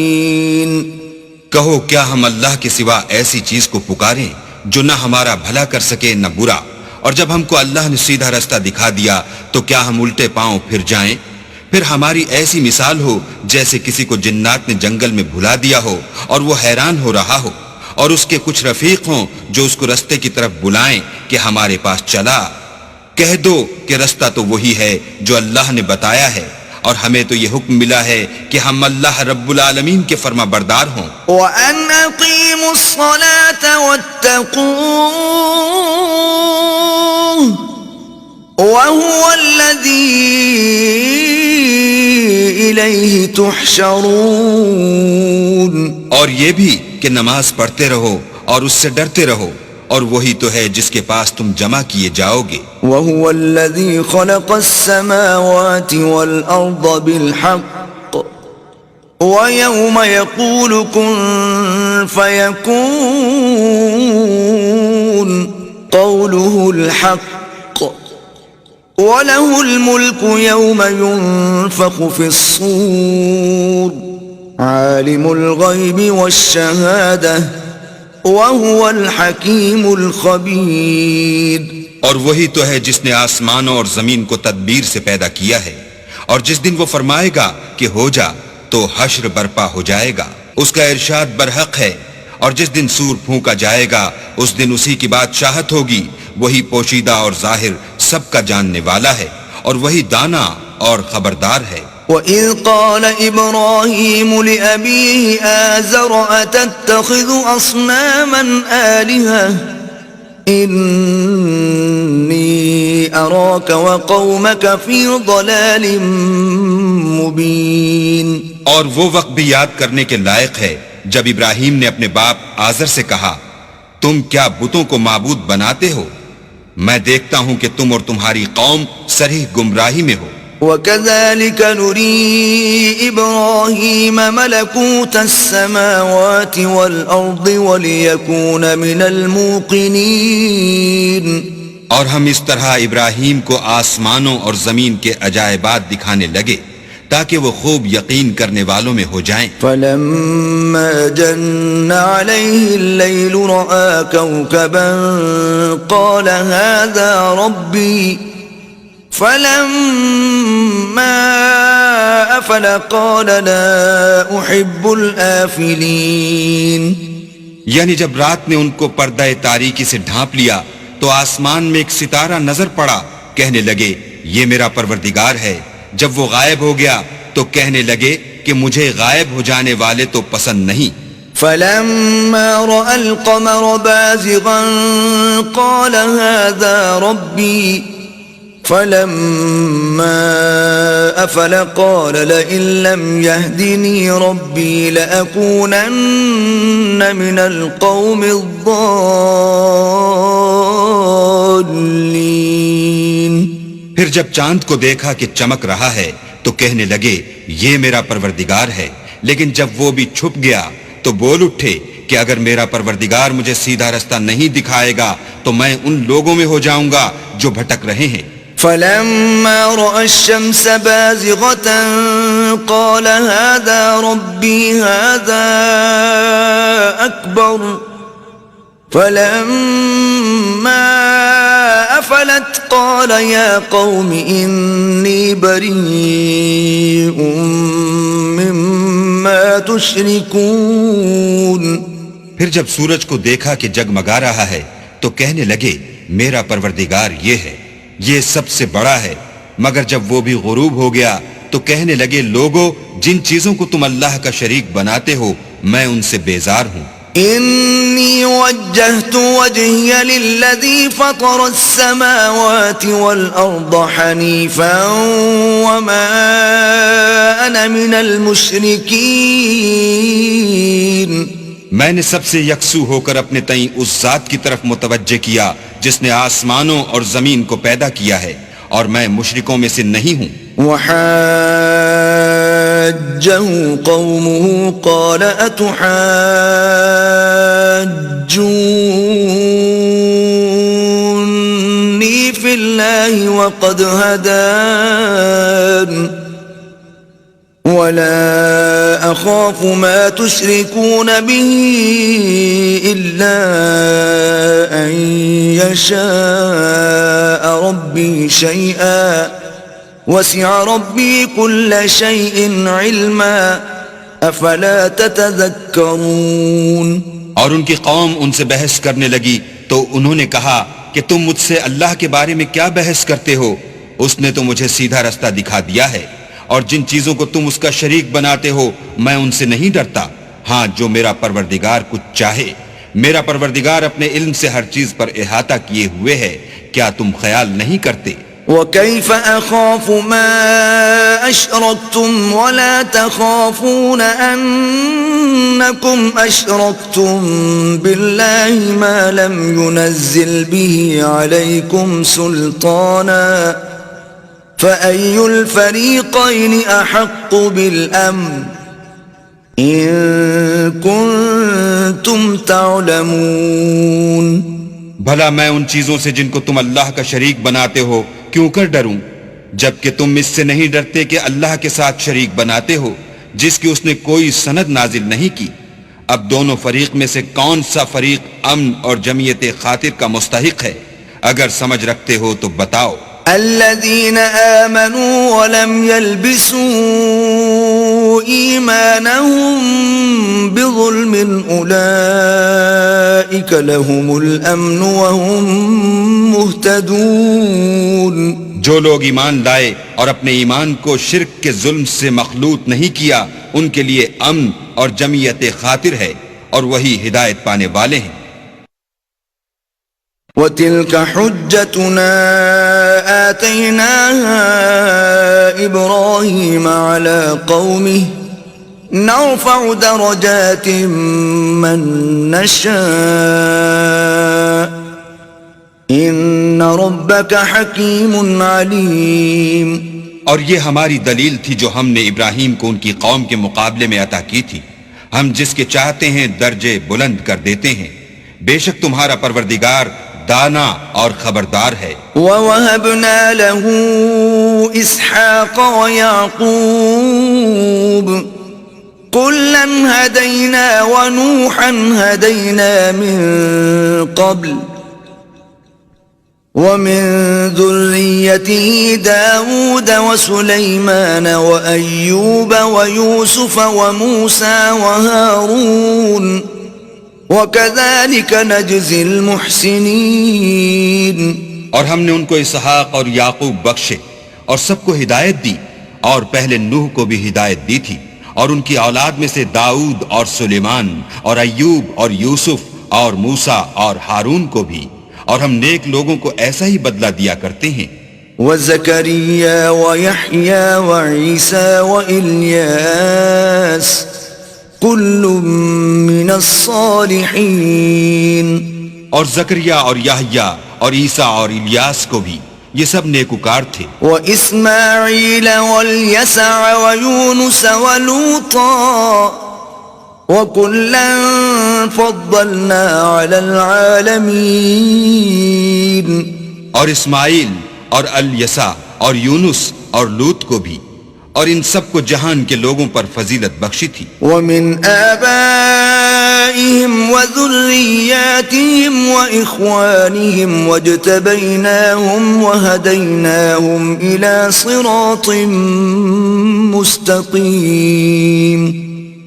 کہو کیا ہم اللہ کے سوا ایسی چیز کو پکاریں جو نہ ہمارا بھلا کر سکے نہ برا، اور جب ہم کو اللہ نے سیدھا رستہ دکھا دیا تو کیا ہم الٹے پاؤں پھر جائیں؟ پھر ہماری ایسی مثال ہو جیسے کسی کو جنات نے جنگل میں بھلا دیا ہو اور وہ حیران ہو رہا ہو، اور اس کے کچھ رفیق ہوں جو اس کو رستے کی طرف بلائیں کہ ہمارے پاس چلا. کہہ دو کہ رستہ تو وہی ہے جو اللہ نے بتایا ہے، اور ہمیں تو یہ حکم ملا ہے کہ ہم اللہ رب العالمین کے فرما بردار ہوں. وَأَنْ أَقِيمُوا الصَّلَاةَ وَاتَّقُوهُ وَهُوَ الَّذِي إِلَيْهِ تُحْشَرُونَ. اور یہ بھی کہ نماز پڑھتے رہو اور اس سے ڈرتے رہو، اور وہی تو ہے جس کے پاس تم جمع کیے جاؤ گے. وَهُوَ الَّذِي خَلَقَ السَّمَاوَاتِ وَالْأَرْضَ بِالْحَقِّ وَيَوْمَ يَقُولُ كُن فَيَكُونُ قَوْلُهُ الْحَقُّ وَلَهُ الْمُلْكُ يَوْمَ يُنفَخُ فِي الصُّورِ عَالِمُ الْغَيْبِ وَالشَّهَادَةِ وَهُوَ الْحَكِيمُ الْخَبِيرُ. اور وہی تو ہے جس نے آسمانوں اور زمین کو تدبیر سے پیدا کیا ہے، اور جس دن وہ فرمائے گا کہ ہو جا تو حشر برپا ہو جائے گا. اس کا ارشاد برحق ہے، اور جس دن سور پھونکا جائے گا اس دن اسی کی بادشاہت ہوگی. وہی پوشیدہ اور ظاہر سب کا جاننے والا ہے، اور وہی دانا اور خبردار ہے. وَإِذْ قَالَ إِبْرَاهِيمُ لِأَبِيهِ آزَرَ أَتَتَّخِذُ أَصْنَامًا آلِهَةً إِنِّي أَرَاكَ وَقَوْمَكَ فِي ضَلَالٍ مُبِينٍ. اور وہ وقت بھی یاد کرنے کے لائق ہے جب ابراہیم نے اپنے باپ آزر سے کہا، تم کیا بتوں کو معبود بناتے ہو؟ میں دیکھتا ہوں کہ تم اور تمہاری قوم صریح گمراہی میں ہو. وَكَذَلِكَ نُرِي إِبْرَاهِيمَ مَلَكُوتَ السَّمَاوَاتِ وَالْأَرْضِ وَلِيَكُونَ مِنَ الْمُوقِنِينَ. اور ہم اس طرح ابراہیم کو آسمانوں اور زمین کے عجائبات دکھانے لگے تاکہ وہ خوب یقین کرنے والوں میں ہو جائیں. فَلَمَّا جَنَّ عَلَيْهِ اللَّيْلُ رَأَى كَوْكَبًا قَالَ هَذَا رَبِّي فَلَمَّا أَفَلَ قَالَ لَا أُحِبُّ الْآفِلِينَ. یعنی جب رات نے ان کو پردہ تاریکی سے ڈھانپ لیا تو آسمان میں ایک ستارہ نظر پڑا. کہنے لگے یہ میرا پروردگار ہے. جب وہ غائب ہو گیا تو کہنے لگے کہ مجھے غائب ہو جانے والے تو پسند نہیں. فَلَمَّا رَأَى الْقَمَرَ بَازِغًا قَالَ هَذَا رَبِّي فَلَمَّا أَفَلَ قَالَ لَئِن لَّمْ يَهْدِنِي رَبِّي لَأَكُونَنَّ مِنَ الْقَوْمِ الضَّالِّينَ. پھر جب چاند کو دیکھا کہ چمک رہا ہے تو کہنے لگے یہ میرا پروردگار ہے. لیکن جب وہ بھی چھپ گیا تو بول اٹھے کہ اگر میرا پروردگار مجھے سیدھا رستہ نہیں دکھائے گا تو میں ان لوگوں میں ہو جاؤں گا جو بھٹک رہے ہیں. فَلَمَّا رَأَى الشَّمْسَ بَازِغَةً قَالَ هَذَا رَبِّي هَذَا أَكْبَرُ فَلَمَّا أَفَلَتْ قَالَ يَا قَوْمِ إِنِّي بَرِيءٌ مِّمَّا تُشْرِكُونَ. پھر جب سورج کو دیکھا کہ جگمگا رہا ہے تو کہنے لگے میرا پروردگار یہ ہے، یہ سب سے بڑا ہے۔ مگر جب وہ بھی غروب ہو گیا تو کہنے لگے، لوگو جن چیزوں کو تم اللہ کا شریک بناتے ہو میں ان سے بیزار ہوں۔ إني وجهت وجهي للذي فطر السماوات والأرض حنيفا وما أنا من المشركين۔ میں نے سب سے یکسو ہو کر اپنے تئیں اس ذات کی طرف متوجہ کیا جس نے آسمانوں اور زمین کو پیدا کیا ہے، اور میں مشرکوں میں سے نہیں ہوں۔ وحاجه قومه قال أتحاجوني في الله وقد هدان ولا أخاف ما تشركون به إلا أن يشاء ربي شيئا وسع ربي كل شيء علما أفلا تتذكرون۔ اور ان کی قوم ان سے بحث کرنے لگی تو انہوں نے کہا کہ تم مجھ سے اللہ کے بارے میں کیا بحث کرتے ہو؟ اس نے تو مجھے سیدھا رستہ دکھا دیا ہے، اور جن چیزوں کو تم اس کا شریک بناتے ہو میں ان سے نہیں ڈرتا۔ ہاں جو میرا پروردگار کچھ چاہے، میرا پروردگار اپنے علم سے ہر چیز پر احاطہ کیے ہوئے ہے، کیا تم خیال نہیں کرتے؟ وكيف أخاف ما أشركتم ولا تخافون أنكم أشركتم بالله ما لم ينزل به عليكم سلطانا فأي الفريقين أحق بالأمن إن كنتم تعلمون۔ بھلا میں ان چیزوں سے جن کو تم اللہ کا شریک بناتے ہو کیوں کر ڈروں، جبکہ تم اس سے نہیں ڈرتے کہ اللہ کے ساتھ شریک بناتے ہو جس کی اس نے کوئی سند نازل نہیں کی۔ اب دونوں فریق میں سے کون سا فریق امن اور جمعیت خاطر کا مستحق ہے؟ اگر سمجھ رکھتے ہو تو بتاؤ۔ الذين آمنوا ولم يلبسوا إيمانهم بظلم أولئك لهم الأمن وهم مهتدون۔ جو لوگ ایمان لائے اور اپنے ایمان کو شرک کے ظلم سے مخلوط نہیں کیا ان کے لیے امن اور جمعیت خاطر ہے، اور وہی ہدایت پانے والے ہیں۔ وَتِلْكَ حُجَّتُنَا آتَيْنَاهَا إِبْرَاهِيمَ عَلَى قَوْمِهِ نَرْفَعُ دَرَجَاتٍ مَّن نَّشَاءُ إِنَّ رَبَّكَ حَكِيمٌ عَلِيمٌ۔ اور یہ ہماری دلیل تھی جو ہم نے ابراہیم کو ان کی قوم کے مقابلے میں عطا کی تھی، ہم جس کے چاہتے ہیں درجے بلند کر دیتے ہیں، بے شک تمہارا پروردگار دانا اور خبردار ہے۔ وَوَهَبْنَا لَهُ إِسْحَاقَ وَيَعْقُوبَ كُلًّا هَدَيْنَا وَنُوحًا هَدَيْنَا مِن قَبْلُ وَمِن ذُرِّيَّتِهِ دَاوُودَ وَسُلَيْمَانَ وَأَيُّوبَ وَيُوسُفَ وَمُوسَى وَهَارُونَ وَكَذَلِكَ نَجْزِي الْمُحْسِنِينَ۔ اور ہم نے ان کو اسحاق اور یعقوب بخشے اور سب کو ہدایت دی، اور پہلے نوح کو بھی ہدایت دی تھی، اور ان کی اولاد میں سے داؤد اور سلیمان اور ایوب اور یوسف اور موسیٰ اور ہارون کو بھی، اور ہم نیک لوگوں کو ایسا ہی بدلہ دیا کرتے ہیں۔ وَزَكَرِيَّا وَيَحْيَا وَعِيسَى وَإِلْيَاسَ كُلٌّ مِّنَ الصَّالِحِينَ۔ اور زکریا اور یحییٰ اور عیسیٰ اور الیاس کو بھی، یہ سب نیکوکار تھے۔ وَإِسْمَاعِيلَ وَالْيَسَعَ وَيُونُسَ وَلُوطًا وَكُلًّا فَضَّلْنَا عَلَى الْعَالَمِينَ۔ اور اسماعیل اور الیسع اور یونس اور لوط کو بھی، اور ان سب کو جہان کے لوگوں پر فضیلت بخشی تھی۔ وَمِنْ آبَائِهِمْ وَذُرِّيَّاتِهِمْ وَإِخْوَانِهِمْ وَاجْتَبَيْنَاهُمْ وَهَدَيْنَاهُمْ إِلَى صِرَاطٍ مُسْتَقِيمٍ۔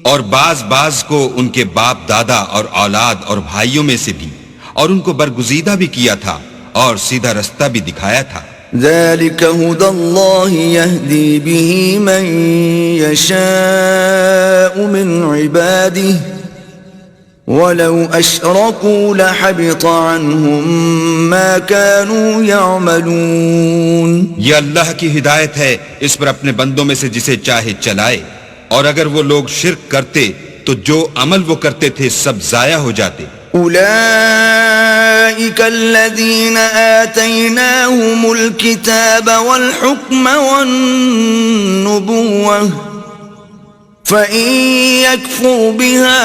اور بعض کو ان کے باپ دادا اور اولاد اور بھائیوں میں سے بھی، اور ان کو برگزیدہ بھی کیا تھا، اور سیدھا رستہ بھی دکھایا تھا۔ ذلك هدى الله يهدي به من يشاء من عباده ولو أشركوا لحبط عنهم ما كانوا يعملون۔ یہ اللہ کی ہدایت ہے، اس پر اپنے بندوں میں سے جسے چاہے چلائے، اور اگر وہ لوگ شرک کرتے تو جو عمل وہ کرتے تھے سب ضائع ہو جاتے۔ أولئك الذين آتيناهم الكتاب والحكم والنبوة فإن يكفر بها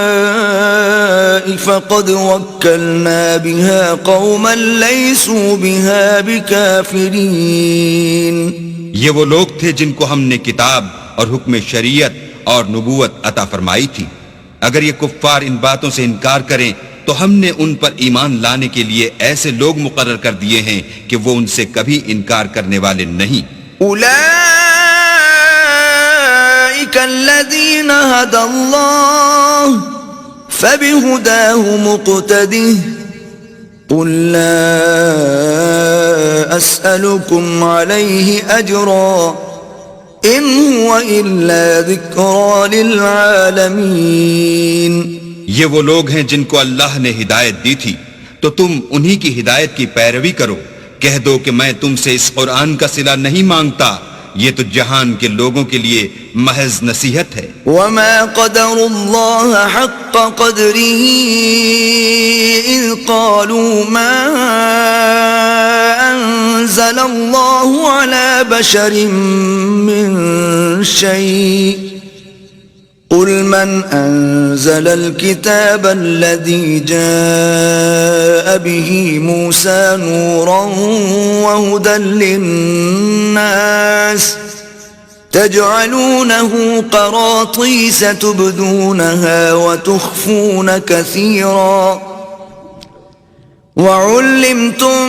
هؤلاء فقد وكلنا بها قوما ليسوا بها بكافرين۔ یہ وہ لوگ تھے جن کو ہم نے کتاب اور حکم شریعت اور نبوت عطا فرمائی تھی۔ اگر یہ کفار ان باتوں سے انکار کریں تو ہم نے ان پر ایمان لانے کے لیے ایسے لوگ مقرر کر دیے ہیں کہ وہ ان سے کبھی انکار کرنے والے نہیں۔ اولئک الذین ھدی اللہ فبہداہ مقتدہ قل لا اسألکم علیہ اجرا ان هو الا ذکرى للعالمین۔ یہ وہ لوگ ہیں جن کو اللہ نے ہدایت دی تھی تو تم انہی کی ہدایت کی پیروی کرو۔ کہہ دو کہ میں تم سے اس قرآن کا صلہ نہیں مانگتا، یہ تو جہان کے لوگوں کے لیے محض نصیحت ہے۔ وما قدر اللہ حق قدره اذ قالوا ما انزل اللہ على بشر من شيء قل من انزل الكتاب الذي جاء به موسى نورا وهدى للناس تجعلونه قراطيس تبدونها وتخفون كثيرا وعلمتم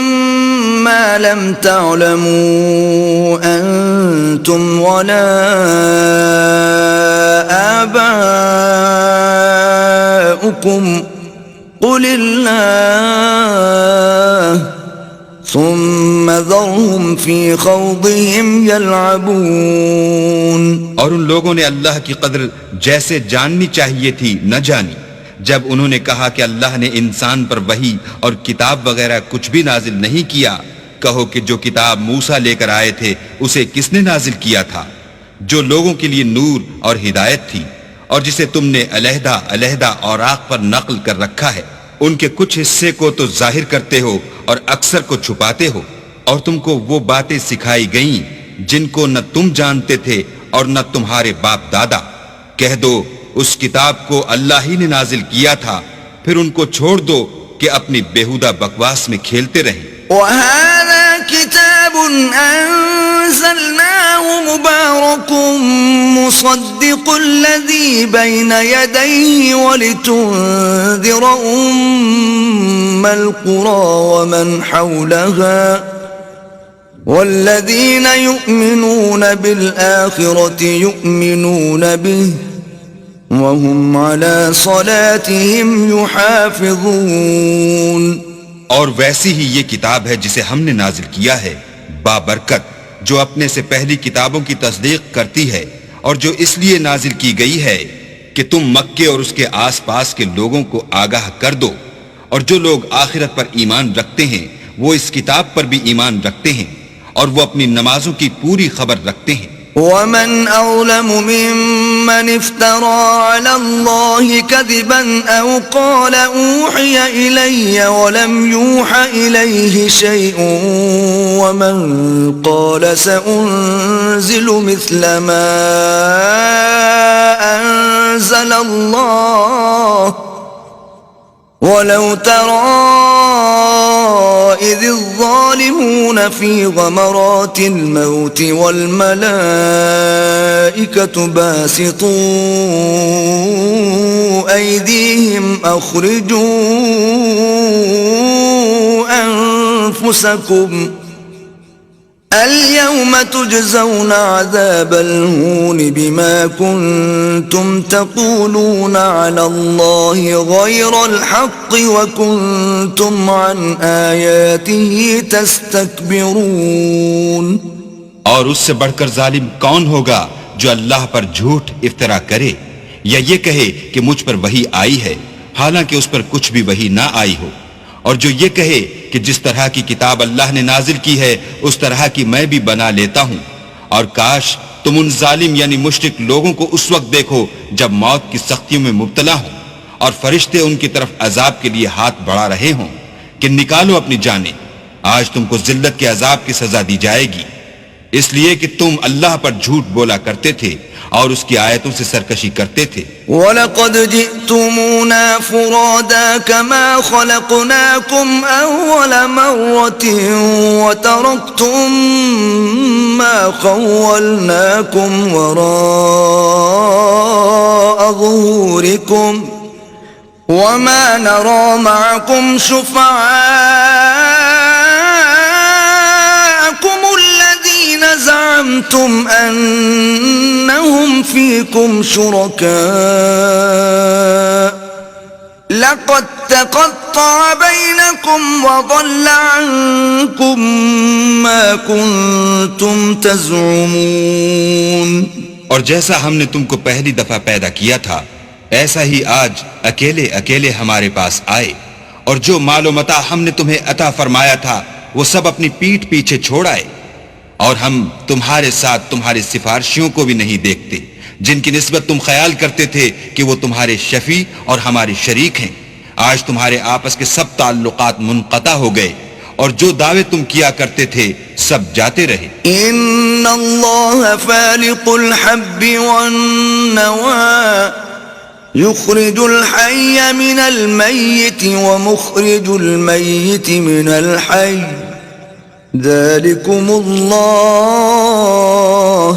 ما لم تعلموا أنتم ولا آباؤكم قل الله ثم ذرهم في خوضهم يلعبون۔ اور ان لوگوں نے اللہ کی قدر جیسے جاننی چاہیے تھی نہ جانی جب انہوں نے کہا کہ اللہ نے انسان پر وحی اور کتاب وغیرہ کچھ بھی نازل نہیں کیا۔ کہو کہ جو کتاب موسیٰ لے کر آئے تھے اسے کس نے نازل کیا تھا؟ جو لوگوں کے لیے نور اور ہدایت تھی، اور جسے تم نے علیحدہ علیحدہ اوراق پر نقل کر رکھا ہے۔ ان کے کچھ حصے کو تو ظاہر کرتے ہو اور اکثر کو چھپاتے ہو، اور تم کو وہ باتیں سکھائی گئیں جن کو نہ تم جانتے تھے اور نہ تمہارے باپ دادا۔ کہہ دو اس کتاب کو اللہ ہی نے نازل کیا تھا، پھر ان کو چھوڑ دو کہ اپنی بیہودہ بکواس میں کھیلتے رہیں۔ وَهَذَا كِتَابٌ أَنزَلْنَاهُ مُبَارَكٌ مُصَدِّقُ الَّذِي بَيْنَ يَدَيْهِ وَلِتُنذِرَ أُمَّ الْقُرَى وَمَنْ حَوْلَهَا وَالَّذِينَ يُؤْمِنُونَ بِالْآخِرَةِ يُؤْمِنُونَ بِهِ وَهُمْ عَلَى صَلَاتِهِمْ يُحَافِظُونَ۔ اور ویسی ہی یہ کتاب ہے جسے ہم نے نازل کیا ہے، بابرکت، جو اپنے سے پہلی کتابوں کی تصدیق کرتی ہے، اور جو اس لیے نازل کی گئی ہے کہ تم مکے اور اس کے آس پاس کے لوگوں کو آگاہ کر دو، اور جو لوگ آخرت پر ایمان رکھتے ہیں وہ اس کتاب پر بھی ایمان رکھتے ہیں، اور وہ اپنی نمازوں کی پوری خبر رکھتے ہیں۔ وَمَنْ أَظْلَمُ مِمَّنِ افْتَرَى عَلَى اللَّهِ كَذِبًا أَوْ قَالَ أُوحِيَ إِلَيَّ وَلَمْ يُوحَ إِلَيْهِ شَيْءٌ وَمَنْ قَالَ سَأُنزِلُ مِثْلَ مَا أَنزَلَ اللَّهُ وَلَوْ تَرَى إِذِ الظَّالِمُونَ فِي غَمَرَاتِ الْمَوْتِ وَالْمَلَائِكَةُ بَاسِطُو أَيْدِيهِمْ أَخْرِجُوا أَنفُسَكُمْ اليوم تجزون عذاب الهون بما كنتم تقولون على الله غير الحق وكنتم عن آياته تستكبرون. اور اس سے بڑھ کر ظالم کون ہوگا جو اللہ پر جھوٹ افطرا کرے یا یہ کہے کہ مجھ پر وحی آئی ہے حالانکہ اس پر کچھ بھی وحی نہ آئی ہو، اور جو یہ کہے کہ جس طرح کی کتاب اللہ نے نازل کی ہے اس طرح کی میں بھی بنا لیتا ہوں. اور کاش تم ان ظالم یعنی مشرک لوگوں کو اس وقت دیکھو جب موت کی سختیوں میں مبتلا ہوں اور فرشتے ان کی طرف عذاب کے لیے ہاتھ بڑھا رہے ہوں کہ نکالو اپنی جانیں، آج تم کو ذلت کے عذاب کی سزا دی جائے گی، اس لیے کہ تم اللہ پر جھوٹ بولا کرتے تھے اور اس کی آیتوں سے سرکشی کرتے تھے. وَلَقَدْ جِئْتُمُونَا فُرَادَا كَمَا خَلَقْنَاكُمْ أَوَّلَ مَرَّةٍ وَتَرَكْتُمْ مَا خَوَّلْنَاكُمْ وَرَاءَ ظُهُورِكُمْ وَمَا نَرَى مَعَكُمْ شُفَعَاءَكُمُ الَّذِينَ زَعَمْتُمْ أَنَّهُمْ فِيكُمْ شُرَكَاءُ لَقَدْ تَقَطَّعَ بَيْنَكُمْ وَضَلَّ عَنكُمْ مَا كُنْتُمْ تَزْعُمُونَ. اور جیسا ہم نے تم کو پہلی دفعہ پیدا کیا تھا ایسا ہی آج اکیلے اکیلے ہمارے پاس آئے، اور جو مال و متاع ہم نے تمہیں عطا فرمایا تھا وہ سب اپنی پیٹھ پیچھے چھوڑ آئے، اور ہم تمہارے ساتھ تمہارے سفارشیوں کو بھی نہیں دیکھتے جن کی نسبت تم خیال کرتے تھے کہ وہ تمہارے شفیع اور ہمارے شریک ہیں. آج تمہارے آپس کے سب تعلقات منقطع ہو گئے اور جو دعوے تم کیا کرتے تھے سب جاتے رہے. ان اللہ فالق الحب والنوى يخرج الحي من الميت ومخرج الميت من الحي ذلكم الله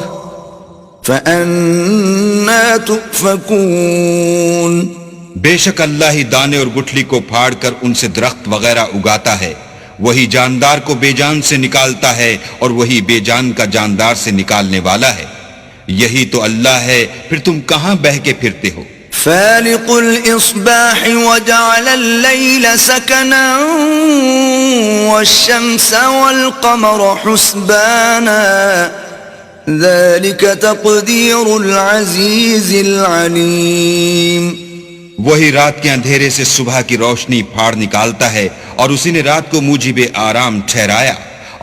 فأنا تؤفكون. بے شک اللہ ہی دانے اور گٹھلی کو پھاڑ کر ان سے درخت وغیرہ اگاتا ہے، وہی جاندار کو بے جان سے نکالتا ہے اور وہی بے جان کا جاندار سے نکالنے والا ہے. یہی تو اللہ ہے، پھر تم کہاں بہہ کے پھرتے ہو. فالق الإصباح وجعل الليل سكنا والشمس والقمر حسبانا ذلك تقدير العزيز العليم. وہی رات کے اندھیرے سے صبح کی روشنی پھاڑ نکالتا ہے اور اسی نے رات کو موجب آرام ٹھہرایا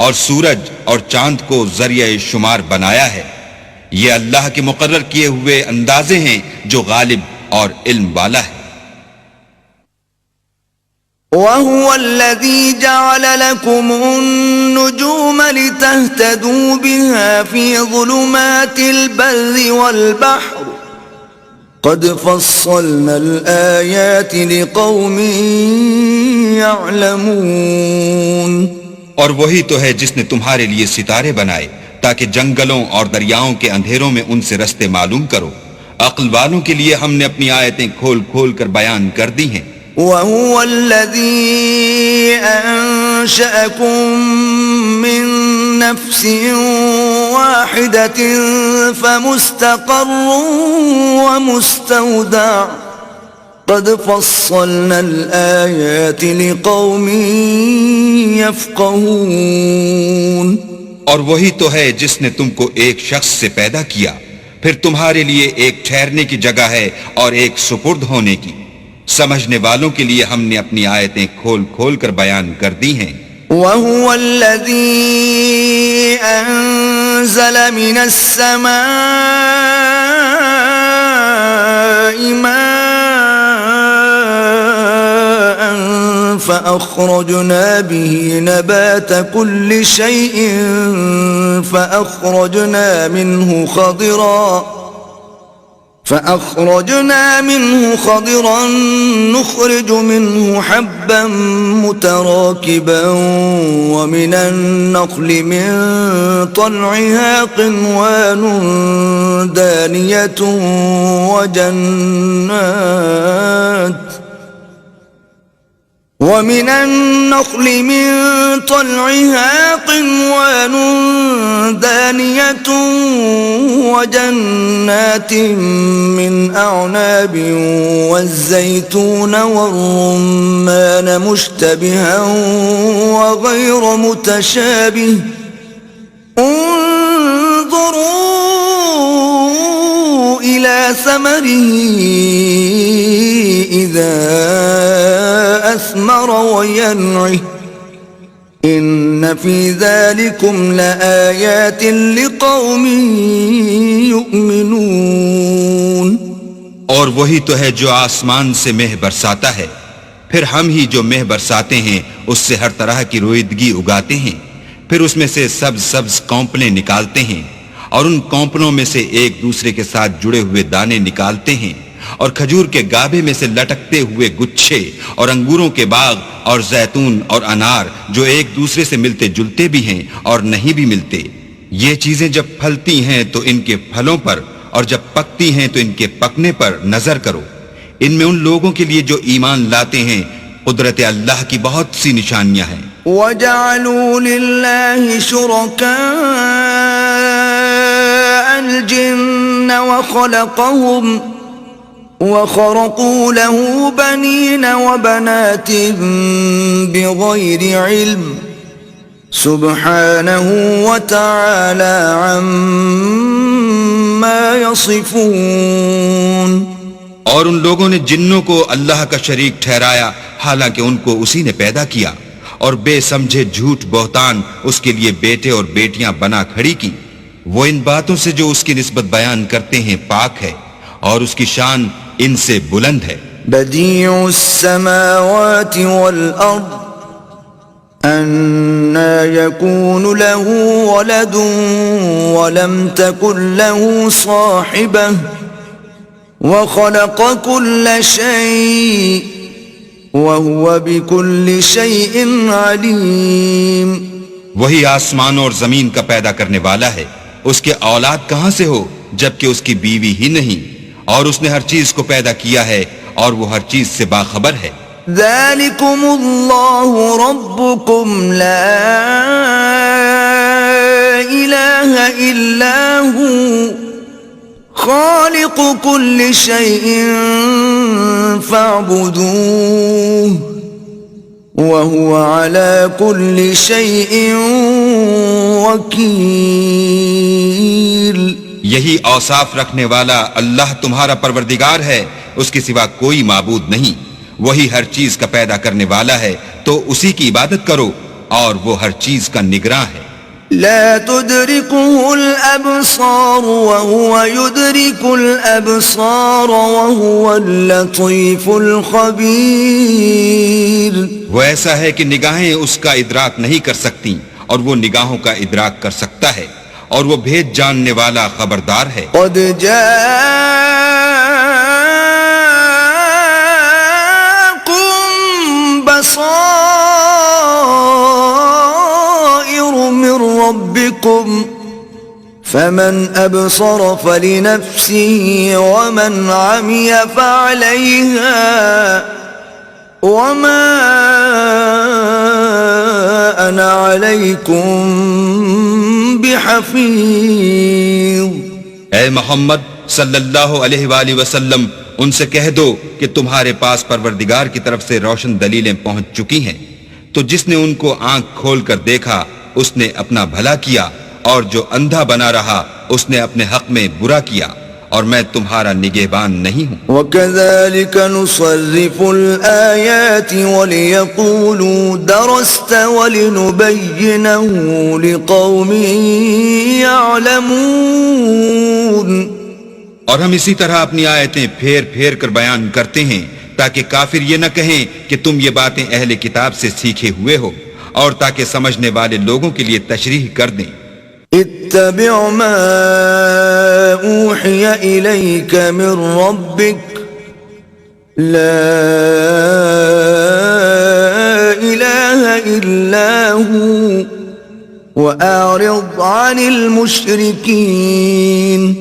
اور سورج اور چاند کو ذریعہ شمار بنایا ہے. یہ اللہ کے مقرر کیے ہوئے اندازے ہیں جو غالب اور علم والا ہے. وَهُوَ الَّذِي جَعَلَ لَكُمُ النُّجُومَ لِتَهْتَدُوا بِهَا فِي ظُلُمَاتِ الْبَرِّ وَالْبَحْرِ قَدْ فَصَّلْنَا الْآيَاتِ لِقَوْمٍ يَعْلَمُونَ. اور وہی تو ہے جس نے تمہارے لیے ستارے بنائے تاکہ جنگلوں اور دریاؤں کے اندھیروں میں ان سے رستے معلوم کرو. عقل والوں کے لیے ہم نے اپنی آیتیں کھول کھول کر بیان کر دی ہیں. وَهُوَ الَّذِي أَنشَأَكُم مِّن نَّفْسٍ وَاحِدَةٍ فَمُسْتَقَرٌّ وَمُسْتَوْدَعٌ قَدْ فَصَّلْنَا الْآيَاتِ لِقَوْمٍ يَفْقَهُونَ. اور وہی تو ہے جس نے تم کو ایک شخص سے پیدا کیا، پھر تمہارے لیے ایک ٹھہرنے کی جگہ ہے اور ایک سپرد ہونے کی. سمجھنے والوں کے لیے ہم نے اپنی آیتیں کھول کھول کر بیان کر دی ہیں. وَهُوَ الَّذِي أَنزَلَ مِنَ السَّمَاءِ مَاءً فَأَخْرَجْنَا بِهِ نَبَاتَ كُلِّ شَيْءٍ فأخرجنا منه خضرا نخرج منه حبا متراكبا ومن النخل من طلعها قنوان دانية ومن النخل من طلعها قنوان دانية وجنات من أعناب والزيتون والرمان مشتبها وغير متشابه انظروا إلى ثمره إذا أثمر وينعه إن في ذلكم لآيات لقوم يؤمنون. اور وہی تو ہے جو آسمان سے مہ برساتا ہے، پھر ہم ہی جو مہ برساتے ہیں اس سے ہر طرح کی رویدگی اگاتے ہیں، پھر اس میں سے سبز سبز کونپلیں نکالتے ہیں اور ان کونپلوں میں سے ایک دوسرے کے ساتھ جڑے ہوئے دانے نکالتے ہیں، اور کھجور کے گابے میں سے لٹکتے ہوئے گچھے، اور انگوروں کے باغ اور زیتون اور انار جو ایک دوسرے سے ملتے جلتے بھی ہیں اور نہیں بھی ملتے. یہ چیزیں جب پھلتی ہیں تو ان کے پھلوں پر، اور جب پکتی ہیں تو ان کے پکنے پر نظر کرو. ان میں ان لوگوں کے لیے جو ایمان لاتے ہیں قدرت اللہ کی بہت سی نشانیاں ہیں. وَجَعَلُوا لِلَّهِ شُرَكَاءَ الْجِنَّ وَخَرَقُوا لَهُ بَنِينَ وَبَنَاتٍ بِغَيْرِ عِلْمٍ سُبْحَانَهُ وَتَعَالَى عَمَّا يَصِفُونَ. اور ان لوگوں نے جنوں کو اللہ کا شریک ٹھہرایا حالانکہ ان کو اسی نے پیدا کیا، اور بے سمجھے جھوٹ بہتان اس کے لیے بیٹے اور بیٹیاں بنا کھڑی کی. وہ ان باتوں سے جو اس کی نسبت بیان کرتے ہیں پاک ہے، اور اس کی شان ان سے بلند ہے. بدیع السماوات والارض أَنَّى يَكُونُ لَهُ وَلَدٌ وَلَمْ تَكُنْ لَهُ صَاحِبَةٌ وَخَلَقَ كُلَّ شَيْءٍ وَهُوَ بِكُلِّ شَيْءٍ عَلِيمٌ. وہی آسمانوں اور زمین کا پیدا کرنے والا ہے. اس کے اولاد کہاں سے ہو جبکہ اس کی بیوی ہی نہیں، اور اس نے ہر چیز کو پیدا کیا ہے اور وہ ہر چیز سے باخبر ہے. ذَلِكُمُ اللَّهُ رَبُّكُمْ لَا إِلَٰهَ إِلَّا هُوَ خَالِقُ كُلِّ شَيْءٍ فَاعْبُدُوهُ وَهُوَ عَلَى كُلِّ شَيْءٍ وَكِيلٌ. یہی اوصاف رکھنے والا اللہ تمہارا پروردگار ہے، اس کے سوا کوئی معبود نہیں. وہی ہر چیز کا پیدا کرنے والا ہے تو اسی کی عبادت کرو، اور وہ ہر چیز کا نگراں ہے. لا تدركه الأبصار وهو يدرك الأبصار وهو اللطيف الخبير. وہ ایسا ہے کہ نگاہیں اس کا ادراک نہیں کر سکتی، اور وہ نگاہوں کا ادراک کر سکتا ہے، اور وہ بھید جاننے والا خبردار ہے. قد جاءكم بصائر من ربكم فمن أبصر فلنفسه ومن عمي فعليها وما أنا عليكم بحفیظ. اے محمد صلی اللہ علیہ وآلہ وسلم، ان سے کہہ دو کہ تمہارے پاس پروردگار کی طرف سے روشن دلیلیں پہنچ چکی ہیں، تو جس نے ان کو آنکھ کھول کر دیکھا اس نے اپنا بھلا کیا، اور جو اندھا بنا رہا اس نے اپنے حق میں برا کیا، اور میں تمہارا نگہبان نہیں ہوں. وَكَذَلِكَ نُصَرِّفُ الْآيَاتِ وَلِيَقُولُوا دَرَسْتَ وَلِنُبَيِّنَهُ لِقَوْمٍ يَعْلَمُونَ. اور ہم اسی طرح اپنی آیتیں پھیر پھیر کر بیان کرتے ہیں تاکہ کافر یہ نہ کہیں کہ تم یہ باتیں اہل کتاب سے سیکھے ہوئے ہو، اور تاکہ سمجھنے والے لوگوں کے لیے تشریح کر دیں. اتبع ما اوحی الیک من ربک لا الہ الا ہو واعرض عن المشرکین.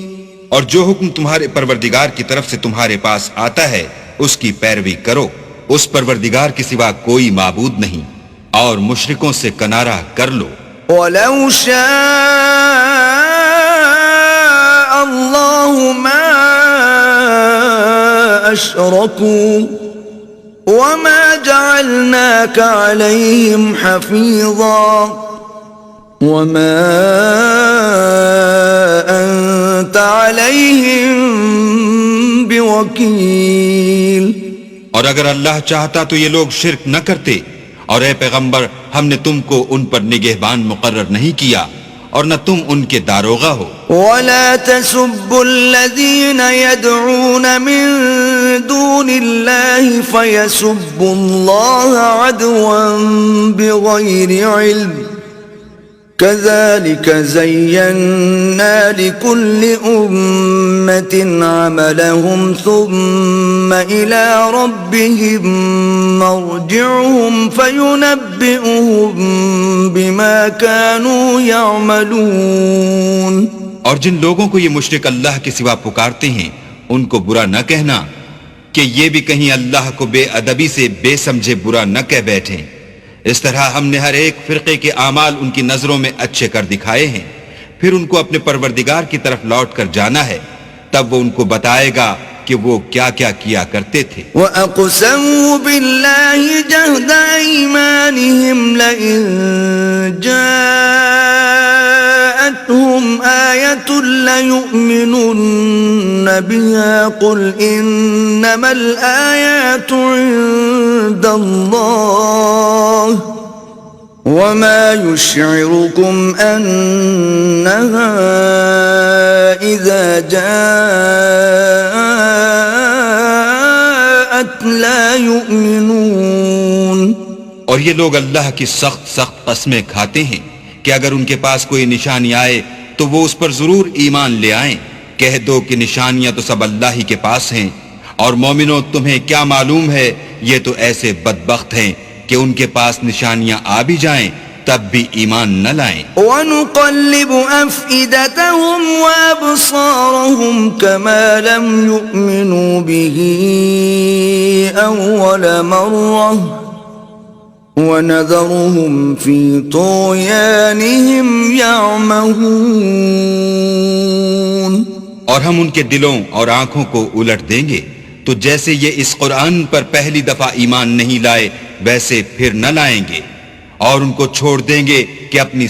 اور جو حکم تمہارے پروردگار کی طرف سے تمہارے پاس آتا ہے اس کی پیروی کرو، اس پروردگار کے سوا کوئی معبود نہیں، اور مشرکوں سے کنارہ کر لو۔ وَلَوْ شَاءَ اللَّهُ مَا أَشْرَكُوا وَمَا جَعَلْنَاكَ عَلَيْهِمْ حَفِيظًا وَمَا أَنْتَ عَلَيْهِمْ بِوَكِيلٍ۔ اور اگر اللہ چاہتا تو یہ لوگ شرک نہ کرتے، اور اے پیغمبر ہم نے تم کو ان پر نگہبان مقرر نہیں کیا اور نہ تم ان کے داروغہ ہو۔ وَلَا تَسُبُّوا الَّذِينَ يَدْعُونَ مِن دُونِ اللَّهِ فَيَسُبُّوا اللَّهَ عَدْوًا بِغَيْرِ عِلْمٍ كَذَلِكَ زَيَّنَّا لِكُلِّ أُمَّةٍ عَمَلَهُمْ ثُمَّ إِلَى رَبِّهِمْ مَرْجِعُهُمْ فَيُنَبِّئُهُم بِمَا كَانُوا يَعْمَلُونَ۔ اور جن لوگوں کو یہ مشرک اللہ کے سوا پکارتے ہیں ان کو برا نہ کہنا کہ یہ بھی کہیں اللہ کو بے ادبی سے بے سمجھے برا نہ کہہ بیٹھیں۔ اس طرح ہم نے ہر ایک فرقے کے اعمال ان کی نظروں میں اچھے کر دکھائے ہیں، پھر ان کو اپنے پروردگار کی طرف لوٹ کر جانا ہے، تب وہ ان کو بتائے گا کہ وہ کیا کیا کیا کرتے تھے۔ وَأَقْسَمُوا بِاللَّهِ جَهْدَ أَيْمَانِهِمْ لَئِن جَاءَتْهُمْ آيَةٌ لَّيُؤْمِنُنَّ بِهَا قُلْ إِنَّمَا الْآيَاتُ عِندَ اللَّهِ وَمَا يُشْعِرُكُمْ أَنَّهَا إِذَا جَاءَتْ لَا يُؤْمِنُونَ۔ اور یہ لوگ اللہ کی سخت قسمیں کھاتے ہیں کہ اگر ان کے پاس کوئی نشانی آئے تو وہ اس پر ضرور ایمان لے آئیں۔ کہہ دو کہ نشانیاں تو سب اللہ ہی کے پاس ہیں، اور مومنوں تمہیں کیا معلوم ہے یہ تو ایسے بدبخت ہیں کہ ان کے پاس نشانیاں آ بھی جائیں تب بھی ایمان نہ لائیں۔ وَنُقَلِّبُ أَفْئِدَتَهُمْ وَأَبْصَارَهُمْ كَمَا لَمْ يُؤْمِنُوا بِهِ أَوَّلَ مَرَّةٍ وَنَذَرُهُمْ فِي طُغْيَانِهِمْ يَعْمَهُونَ۔ اور ہم ان کے دلوں اور آنکھوں کو الٹ دیں گے، تو جیسے یہ اس قرآن پر پہلی دفعہ ایمان نہیں لائے ویسے پھر نہ لائیں گے، اور ان کو چھوڑ دیں گے کہ اپنی